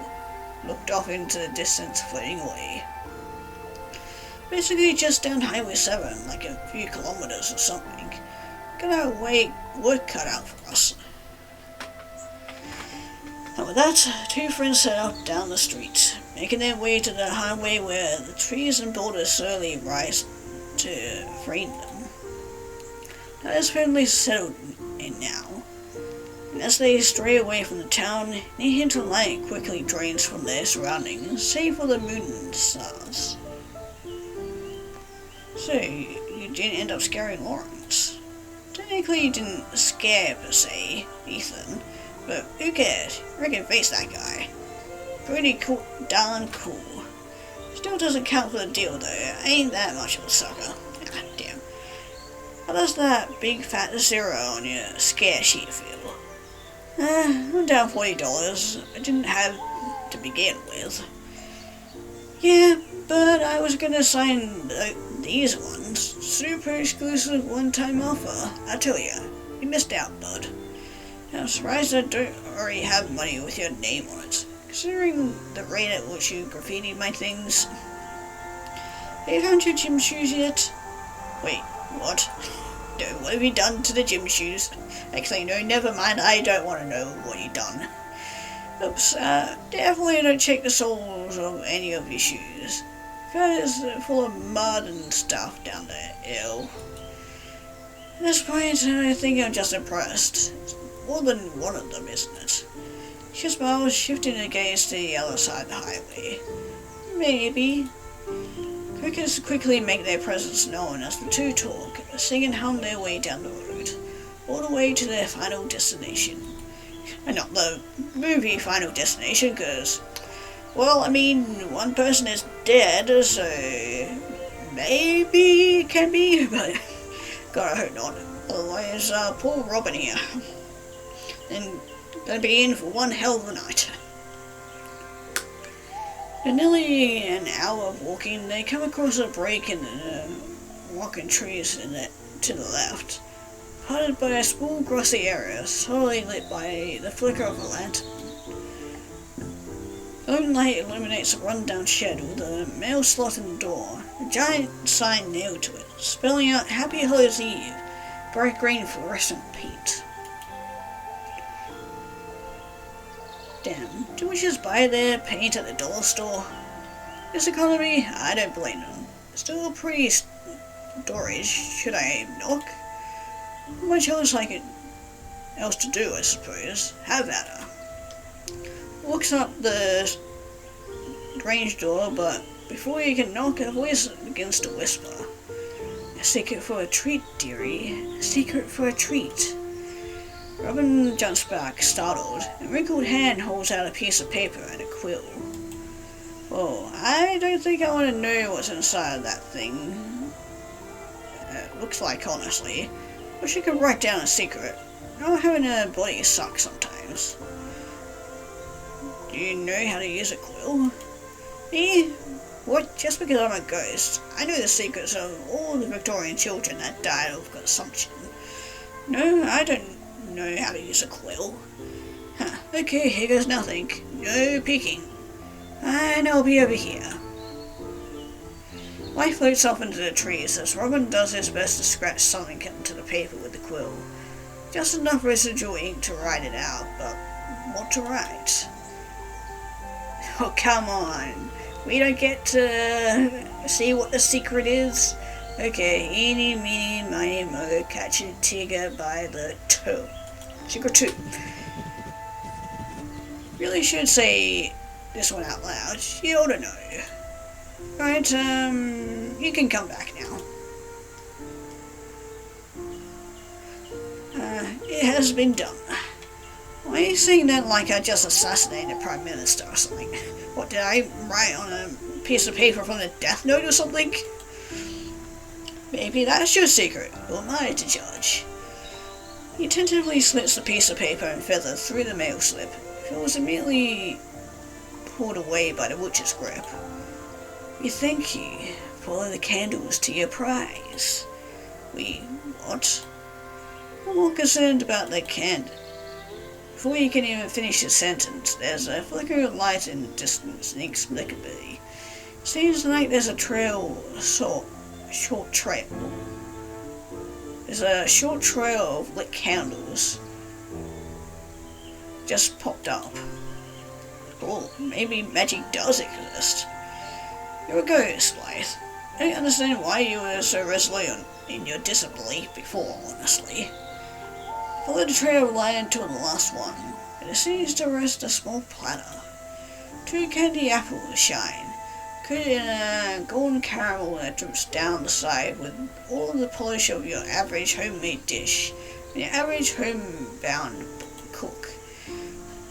looked off into the distance, floating away. Basically just down Highway 7, like a few kilometers or something. Got our work cut out for us. And with that, two friends set off down the street, making their way to the highway where the trees and boulders slowly rise to frame them. That is firmly settled in now, and as they stray away from the town, any hint of light quickly drains from their surroundings, save for the moon and stars. So, you didn't end up scaring Lawrence. Technically you didn't scare per se, Ethan, but who cares? You can face that guy. Pretty cool, darn cool. Still doesn't count for the deal though, I ain't that much of a sucker. God damn. How does that big fat 0 on your scare sheet feel? I'm down $40. I didn't have to begin with. Yeah, but I was gonna sign these ones. Super exclusive one-time offer. I tell ya, you missed out, bud. I'm surprised I don't already have money with your name on it, considering the rate at which you graffitied my things. Have you found your gym shoes yet? Wait, what? No, what have you done to the gym shoes? Actually, no, never mind, I don't want to know what you've done. Oops, definitely don't check the soles of any of your shoes. It's full of mud and stuff down there, ew. At this point, I think I'm just impressed. It's more than one of them, isn't it? She smiles, shifting her gaze to the other side of the highway. Maybe. Crickets quickly make their presence known as the two talk, sing and hum their way down the road, all the way to their final destination. And not the movie Final Destination, because, well, I mean, one person is dead, so maybe it can be, but God, I hope not. Otherwise, poor Robin here. And gonna be in for one hell of a night. In nearly an hour of walking, they come across a break in the rock and trees to the left, parted by a small grassy area, solely lit by the flicker of a lantern. The lone light illuminates a run-down shed with a mail slot in the door, a giant sign nailed to it, spelling out Happy Hallows Eve, bright green fluorescent paint. Damn, do we just buy their paint at the dollar store? This economy, I don't blame them. Still pretty storage. Should I knock? Not much else to do, I suppose. Have at her. Walks up the range door, but before you can knock, a voice begins to whisper. A secret for a treat, dearie. A secret for a treat. Robin jumps back, startled. A wrinkled hand holds out a piece of paper and a quill. Oh, I don't think I want to know what's inside of that thing. Looks like, honestly. Wish I could write down a secret. Not having a bloody suck sometimes. Do you know how to use a quill? Me? What? Just because I'm a ghost? I know the secrets of all the Victorian children that died of consumption. No, I don't know how to use a quill. Huh, okay, here goes nothing. No peeking. And I'll be over here. Light floats off into the trees as Robin does his best to scratch something into the paper with the quill. Just enough residual ink to write it out, but what to write? Oh, come on. We don't get to see what the secret is. Okay, eeny, meeny, miny, mo, catch a tiger by the toe. Secret 2. Really should say this one out loud. You ought to know. Right, you can come back now. It has been done. Why are you saying that like I just assassinated the Prime Minister or something? What, did I write on a piece of paper from the Death Note or something? Maybe that's your secret. Who am I to judge? He tentatively slits the piece of paper and feather through the mail slip. It was immediately pulled away by the witch's grip. We thank you. Follow the candles to your prize. We what? I'm more concerned about the candle. Before you can even finish the sentence, there's a flicker of light in the distance, inexplicably. Seems like there's a short trail. There's a short trail of lit candles just popped up. Oh, maybe magic does exist. You're a ghost, Blythe. I don't understand why you were so resolute in your disbelief before, honestly. Follow the trail of light until the last one, and it seems to rest a small platter. 2 candy apples shine, coated in a golden caramel that drips down the side with all of the polish of your average homemade dish and your average homebound cook.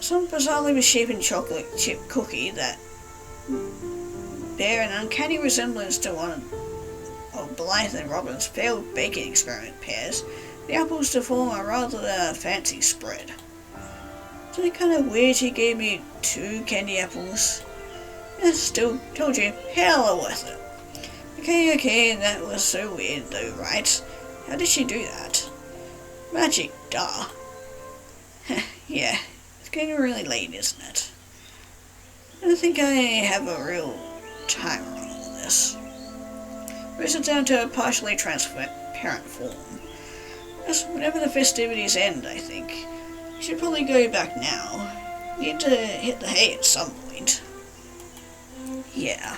Some bizarrely misshapen chocolate chip cookie that bear an uncanny resemblance to one of Blythe and Robin's failed baking experiment pairs the apples to form a rather fancy spread. Isn't it kind of weird she gave me 2 candy apples? Yes, still, told you, hell worth it. Okay, that was so weird though, right? How did she do that? Magic, duh. Yeah, it's getting really late, isn't it? I don't think I have a real timer on all this. Raise it down to a partially transparent form. Just whenever the festivities end, I think. You should probably go back now. You need to hit the hay at some point. Yeah.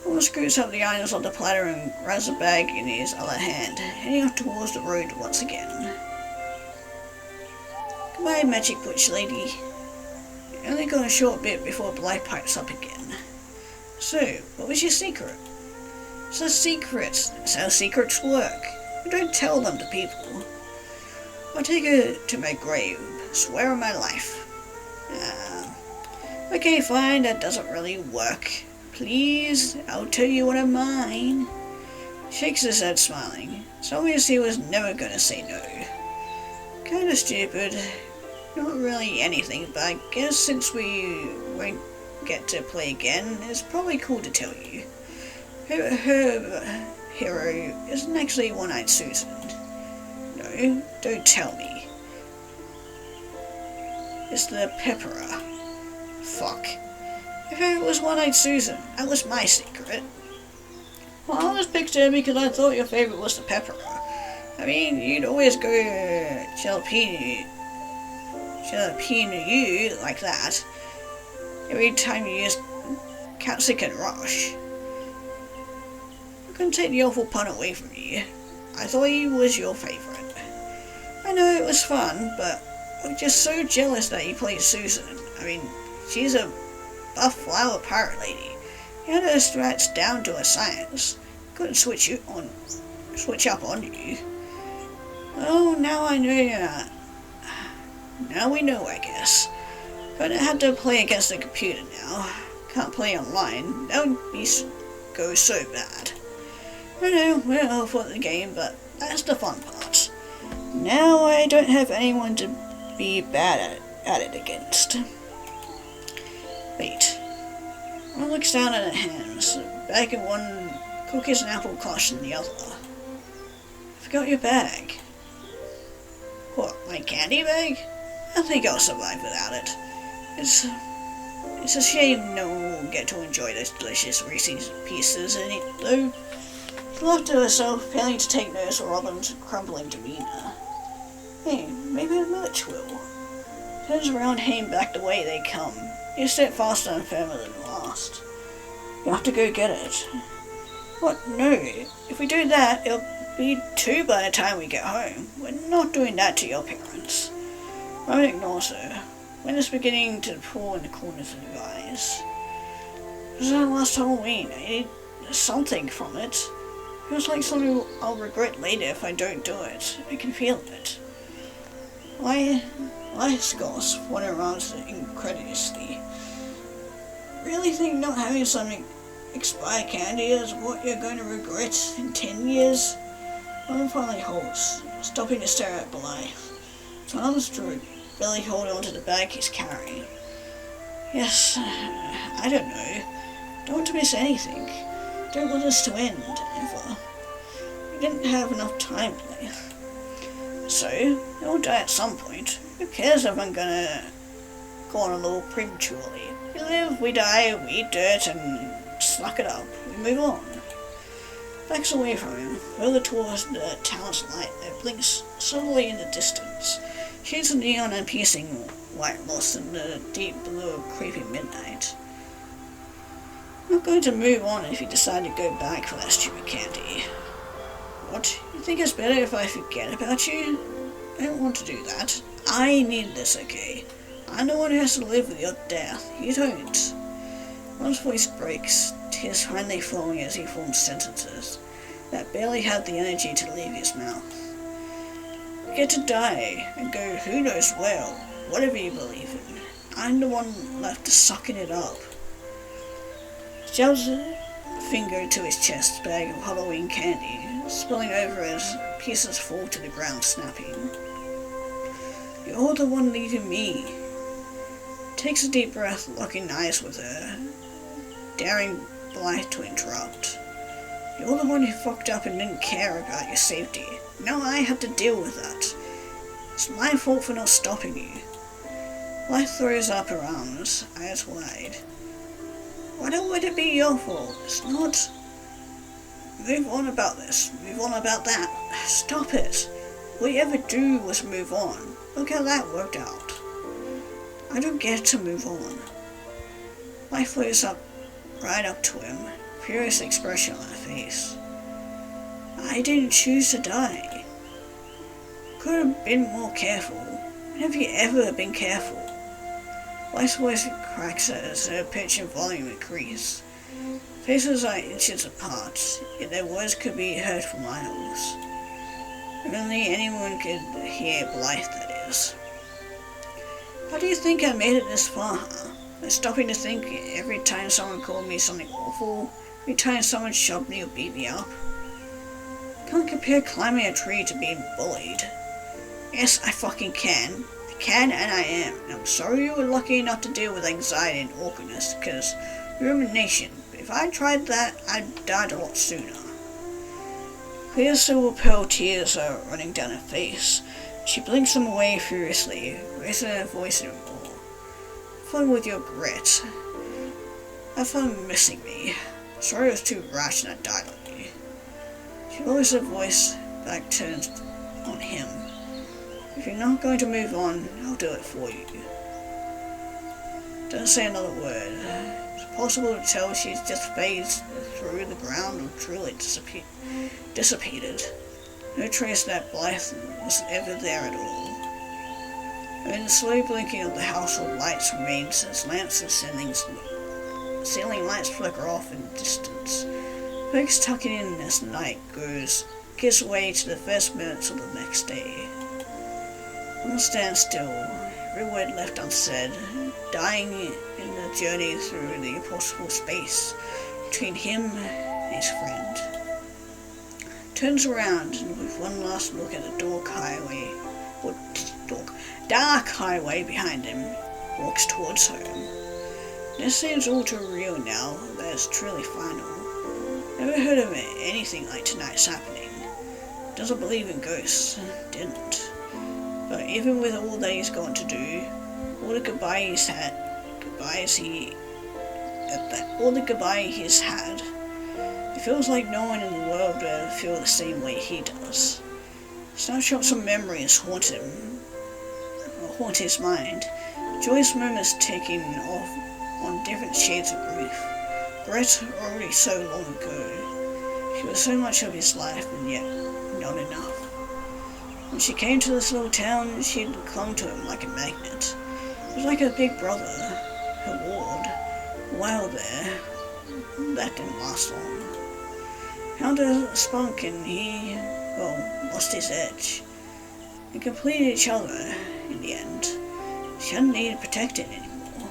Paul screws up the items on the platter and grabs a bag in his other hand, heading off towards the road once again. Goodbye, Magic Witch Lady. You only got a short bit before Blythe pipes up again. So, what was your secret? It's a secret. That's how secrets work. You don't tell them to people. I'll take her to my grave. Swear on my life. Okay, fine, that doesn't really work. Please, I'll tell you what of mine. Shakes his head, smiling. It's obvious he was never gonna say no. Kinda stupid. Not really anything, but I guess since we won't get to play again, it's probably cool to tell you. Her hero isn't actually One-Eyed Susan. No, don't tell me. It's the Pepperer. Fuck. If it was One-Eyed Susan, that was my secret. Well, I was picked her because I thought your favorite was the Pepperer. I mean, you'd always go jalapeno you like that. Every time you used capsicum rush. I couldn't take the awful pun away from you. I thought he was your favourite. I know it was fun, but I'm just so jealous that you played Susan. I mean, she's a buff flower pirate lady. You had her strats down to a science. Couldn't switch up on you. Oh, now I know. Now we know, I guess. But I had to play against the computer now. Can't play online. That would go so bad. I know, we're all for the game, but that's the fun part. Now I don't have anyone to be bad at it against. Wait. One looks down at her hands, bag in one, cookies and apple kosh in the other. I forgot your bag. What, my candy bag? I think I'll survive without it. It's a shame no one will get to enjoy those delicious Reese's Pieces in it, though. She laughed to herself, failing to take notice of Robin's crumbling demeanour. Hey, maybe a Merch will. Turns around, heading back the way they come. You step faster and firmer than last. You have to go get it. What? No. If we do that, it'll be 2 by the time we get home. We're not doing that to your parents. Roman ignores her. When it's beginning to pour in the corners of her eyes. It was our last Halloween. I need something from it. Feels like something I'll regret later if I don't do it. I can feel it. Why Scots wander around incredulously. Really think not having something expired candy is what you're going to regret in 10 years? Roman finally halts, stopping to stare at Blythe. His arms droop, barely holding onto the bag he's carrying. Yes, I don't know. Don't want to miss anything. Don't want this to end, ever. We didn't have enough time, Blythe. So, they'll die at some point. Who cares if I'm gonna go on a little prematurely? We live, we die, we eat dirt, and suck it up. We move on. Backs away from him, further towards the town's light that blinks subtly in the distance. Shades of neon and piercing white lost in the deep blue of creepy midnight. I'm not going to move on if you decide to go back for that stupid candy. What? You think it's better if I forget about you? I don't want to do that. I need this, okay? I'm the one who has to live with your death. You don't. Ron's voice breaks, tears finally flowing as he forms sentences that barely have the energy to leave his mouth. You get to die and go who knows where, whatever you believe in. I'm the one left to sucking it up. Jabs a finger to his chest bag of Halloween candy, spilling over as pieces fall to the ground, snapping. You're the one leaving me. Takes a deep breath, locking eyes with her, daring Blythe to interrupt. You're the one who fucked up and didn't care about your safety. Now I have to deal with that. It's my fault for not stopping you. Blythe throws up her arms, eyes wide. Why don't let it be your fault? It's not. Move on about this. Move on about that. Stop it. All you ever do was move on. Look how that worked out. I don't get to move on. Blythe floats up, right up to him, furious expression on her face. I didn't choose to die. Could have been more careful. Have you ever been careful? Blythe's voice cracks as her pitch and volume increase. Faces are inches apart, yet their words could be heard for miles. Only anyone could hear Blythe, that is. How do you think I made it this far, huh? By stopping to think every time someone called me something awful, every time someone shoved me or beat me up? Can't compare climbing a tree to being bullied. Yes, I fucking can. I can and I am. And I'm sorry you were lucky enough to deal with anxiety and awkwardness, because rumination. If I tried that, I'd died a lot sooner. Clear silver pearl tears are running down her face. She blinks them away furiously, raising her voice in more. Fun with your grit. Have fun missing me. Sorry I was too rash and I died on you. She lowers her voice, back turns on him. If you're not going to move on, I'll do it for you. Don't say another word. It's possible to tell she's just phased through the ground or truly dissipated. No trace that Blythe was ever there at all. And the slow blinking of the household lights remains as lamps and ceiling lights flicker off in the distance. Folks tucking in as the night gives way to the first minutes of the next day. One stands still, every word left unsaid, dying in the journey through the impossible space between him and his friend. Turns around and with one last look at the dark highway behind him, walks towards home. This seems all too real now that it's truly final. Never heard of anything like tonight's happening. Doesn't believe in ghosts. Didn't. But even with all that he's got to do, all the goodbye he's had, it feels like no one in the world will feel the same way he does. Snapshots of memories haunt his mind. Joyous moments taking off on different shades of grief. Regret already so long ago. She was so much of his life, and yet not enough. When she came to this little town, she'd clung to him like a magnet. It was like a big brother, her ward. While there, that didn't last long. Found a spunk and he, lost his edge. They completed each other in the end. She hadn't needed protecting anymore.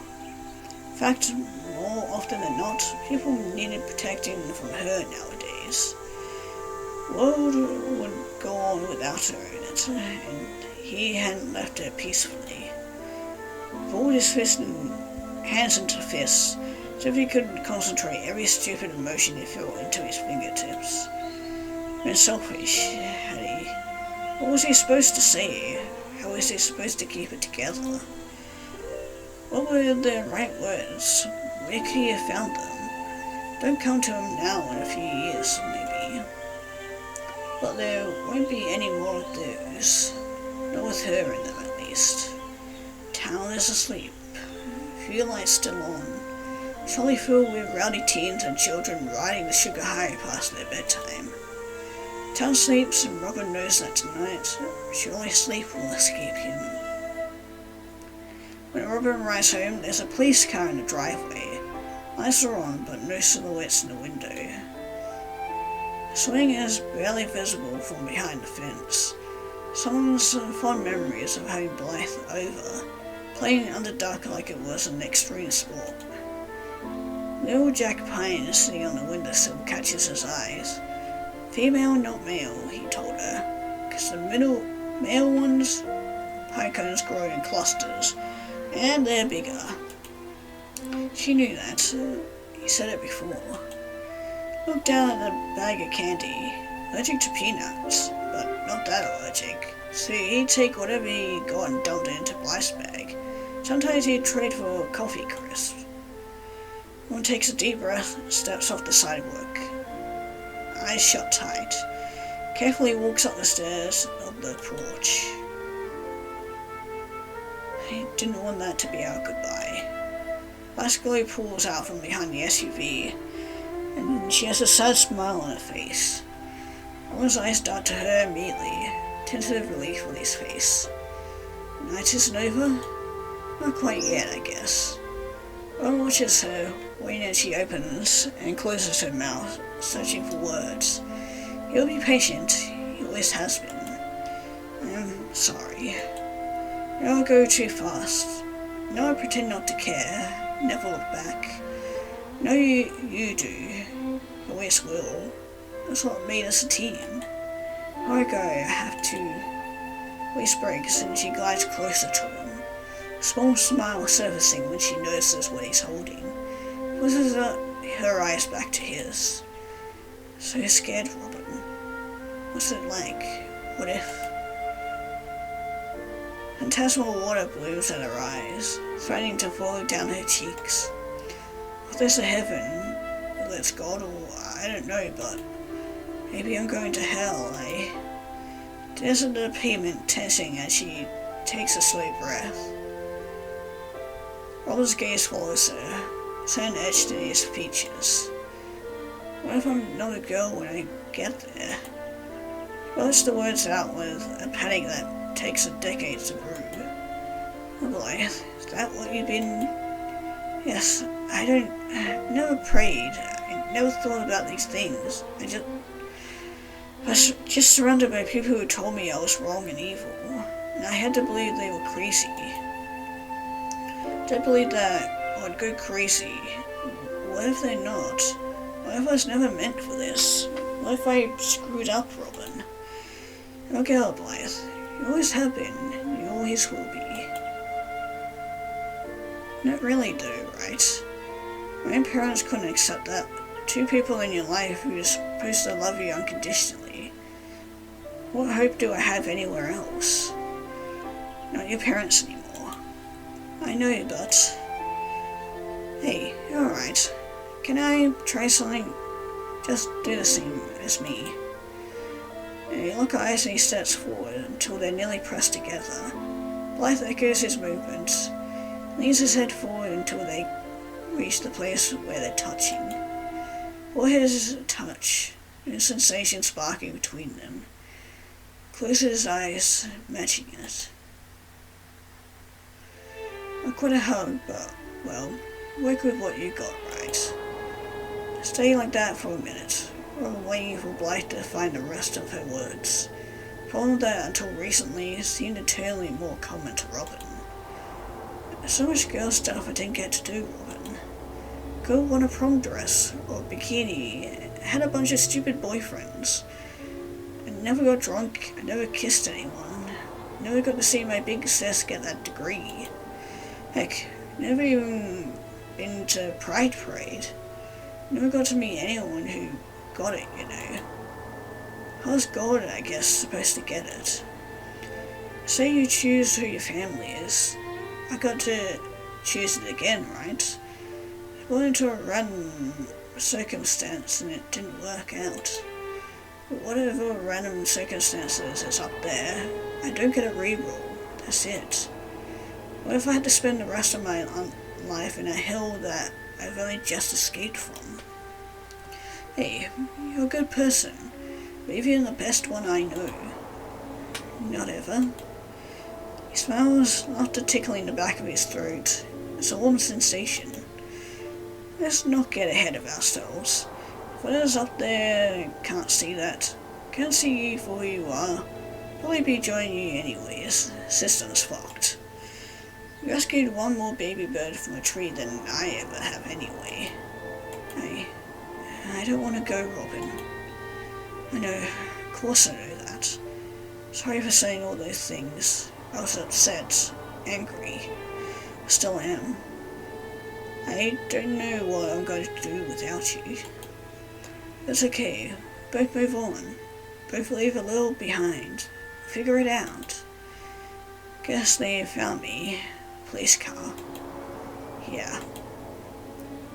In fact, more often than not, people needed protecting from her nowadays. The world would go on without her in it, and he hadn't left her peacefully. He pulled his hands into fists, so if he could concentrate every stupid emotion he felt into his fingertips. Been selfish, had he? What was he supposed to say? How was he supposed to keep it together? What were the right words? Where could he have found them? Don't come to him now in a few years, maybe. But there won't be any more of those. Not with her in them, at least. Town is asleep. Few lights still on. Surely filled with rowdy teens and children riding the sugar high past their bedtime. Town sleeps, and Robin knows that tonight, surely sleep will escape him. When Robin arrives home, there's a police car in the driveway. Lights are on, but no silhouettes in the window. The swing is barely visible from behind the fence. Someone's fond memories of having Blythe over, playing underduck like it was an extreme sport. Little Jack Pine is sitting on the windowsill catches his eyes. Female, not male, he told her, because the male ones, pine cones grow in clusters, and they're bigger. She knew that, he said it before. Looked down at the bag of candy, allergic to peanuts, but not that allergic, so he'd take whatever he got and dumped it into Blythe's bag. Sometimes he'd trade for coffee crisp. One takes a deep breath, steps off the sidewalk. Eyes shut tight. Carefully walks up the stairs of the porch. He didn't want that to be our goodbye. Basically pulls out from behind the SUV, and she has a sad smile on her face. One's eyes dart to her immediately, tentative relief on his face. Night isn't over? Not quite yet, I guess. Ron watches her, waiting as she opens and closes her mouth, searching for words. He'll be patient, he always has been. I'm sorry. No, I go too fast. No, I pretend not to care, never look back. No, you do. You always will. That's what made us a team. I go, I have to. Waist breaks and she glides closer to him. A small smile surfacing when she notices what he's holding. Pushes her eyes back to his. So scared, Robin. What's it like? What if? Phantasmal water blooms at her eyes, threatening to flow down her cheeks. If there's a heaven, whether it's God or I don't know, but maybe I'm going to hell, eh? There's the pavement tensing as she takes a slow breath. Robin's gaze follows her, sand etched in his features. What if I'm not a girl when I get there? She lets the words out with a panic that takes a decade to brew. Blythe, is that what you've been? Yes, I never prayed. I never thought about these things. I was just surrounded by people who told me I was wrong and evil, and I had to believe they were crazy. I believed that I'd go crazy. What if they're not? What if I was never meant for this? What if I screwed up, Robin? Don't get up, Blythe. You always have been. You always will be. Not really, though, right? My parents couldn't accept that. Two people in your life who are supposed to love you unconditionally. What hope do I have anywhere else? Not your parents anymore. I know, but... Hey, you're alright. Can I try something? Just do the same as me. And he lock eyes and he steps forward until they're nearly pressed together. Blythe echoes his movements, leans his head forward until they reach the place where they're touching. Forehead is a touch, and a sensation sparking between them. Closes his eyes, matching it. Not quite a hug, but, well, work with what you got, right? Stay like that for a minute, while waiting for Blythe to find the rest of her words. Problem that until recently seemed eternally more common to Robin. So much girl stuff I didn't get to do, Robin. Girl won a prom dress, or bikini, had a bunch of stupid boyfriends. I never got drunk, I never kissed anyone, never got to see my big sis get that degree. Heck, never even been to Pride Parade. Never got to meet anyone who got it, you know. How's God, I guess, supposed to get it? Say you choose who your family is. I got to choose it again, right? I went into a random circumstance and it didn't work out. But whatever random circumstances is up there, I don't get a reroll. That's it. What if I had to spend the rest of my life in a hell that I've only just escaped from? Hey, you're a good person. Maybe you're the best one I know. Not ever. He smiles after tickling the back of his throat. It's a warm sensation. Let's not get ahead of ourselves. Whatever's up there can't see that. Can't see you for who you are. Probably be joining you anyways. System's fucked. We rescued one more baby bird from a tree than I ever have anyway. I don't want to go, Robin. I know, of course I know that. Sorry for saying all those things. I was upset, angry. I still am. I don't know what I'm going to do without you. It's okay. Both move on. Both leave a little behind. Figure it out. Guess they found me. Police car. Yeah.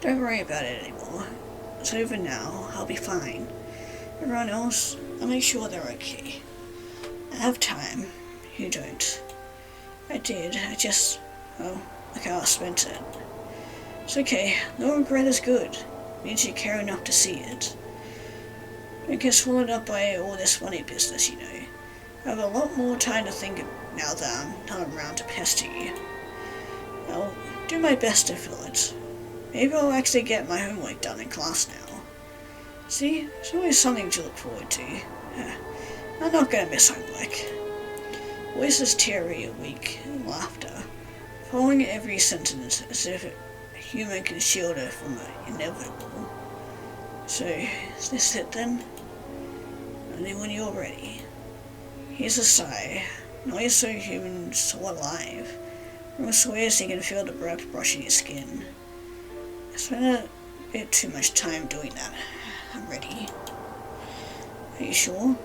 Don't worry about it anymore. It's over now. I'll be fine. Everyone else, I'll make sure they're okay. I have time. You don't. I did. Well, look how I spent it. It's okay. No regret is good. Means you care enough to see it. Don't get swallowed up by all this money business, you know. I have a lot more time to think now that I'm not around to pester you. I'll do my best to fill it. Maybe I'll actually get my homework done in class now. See, there's always something to look forward to. I'm not gonna miss homework. Voices teary and weak, and laughter, following every sentence as if a human can shield her from the inevitable. So, is this it then? Only when you're ready. Here's a sigh. Now you're so human, so alive. Ron swears he can feel the breath brushing his skin. I spent a bit too much time doing that. I'm ready. Are you sure?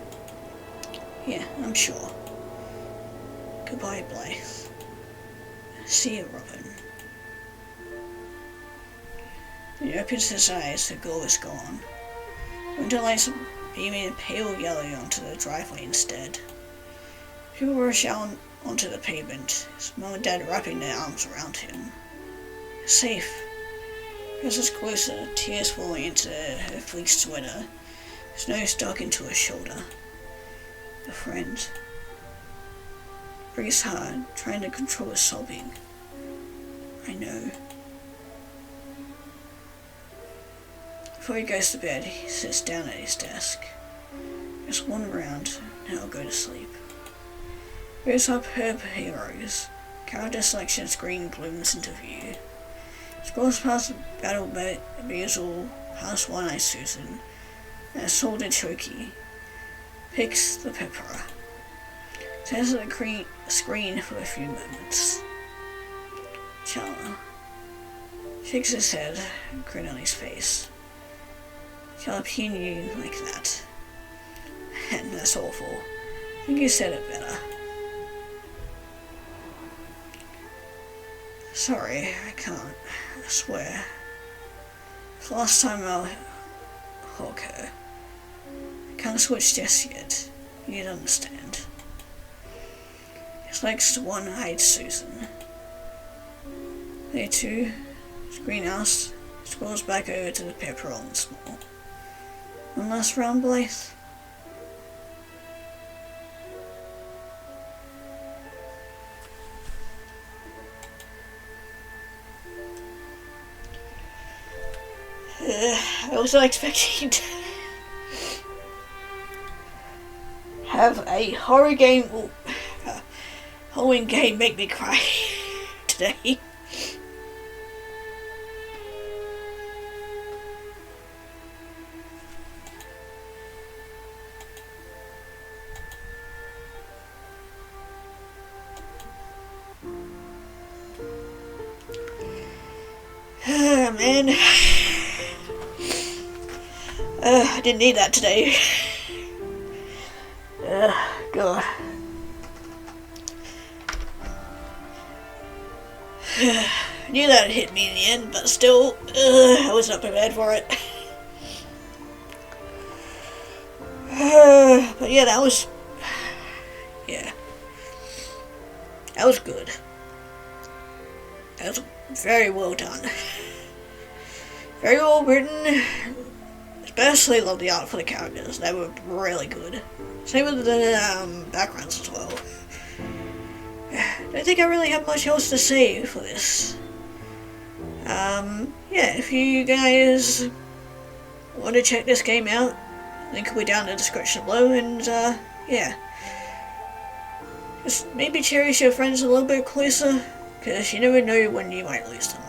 Yeah, I'm sure. Goodbye, Blythe. See you, Robin. When he opens his eyes, the glow is gone. Winter lights beaming pale yellow onto the driveway instead. People rush out onto the pavement, his mom and dad wrapping their arms around him. Safe. Presses closer, tears falling into her fleece sweater, his nose dug into her shoulder. A friend. Breathes hard, trying to control his sobbing. I know. Before he goes to bed, he sits down at his desk. Just one round, and I'll go to sleep. Goes up Herb Heroes. Character selection screen glooms into view. Scrolls past Battle Basil, past One-Eyed Susan, and a Soldier Choki. Picks the pepper. Stares at the screen for a few moments. Chala. Shakes his head, grin on his face. Jalapeno like that. And that's awful. I think you said it better. Sorry, I can't. I swear. It's the last time I'll hug her. I can't switch just yet. You'd understand. It's like One-Eyed Susan. They too. Screen house. Scrolls back over to the pepper on the small. one last round, Blythe? I was not expecting to have a horror game, Halloween game make me cry today. Man. I didn't need that today. God. I knew that would hit me in the end, but still, I was not prepared for it. But yeah, that was... Yeah. That was good. That was very well done. Very well written. Especially love the art for the characters. They were really good. Same with the backgrounds as well. I don't think I really have much else to say for this. Yeah, if you guys want to check this game out, link will be down in the description below, and yeah. Just maybe cherish your friends a little bit closer, because you never know when you might lose them.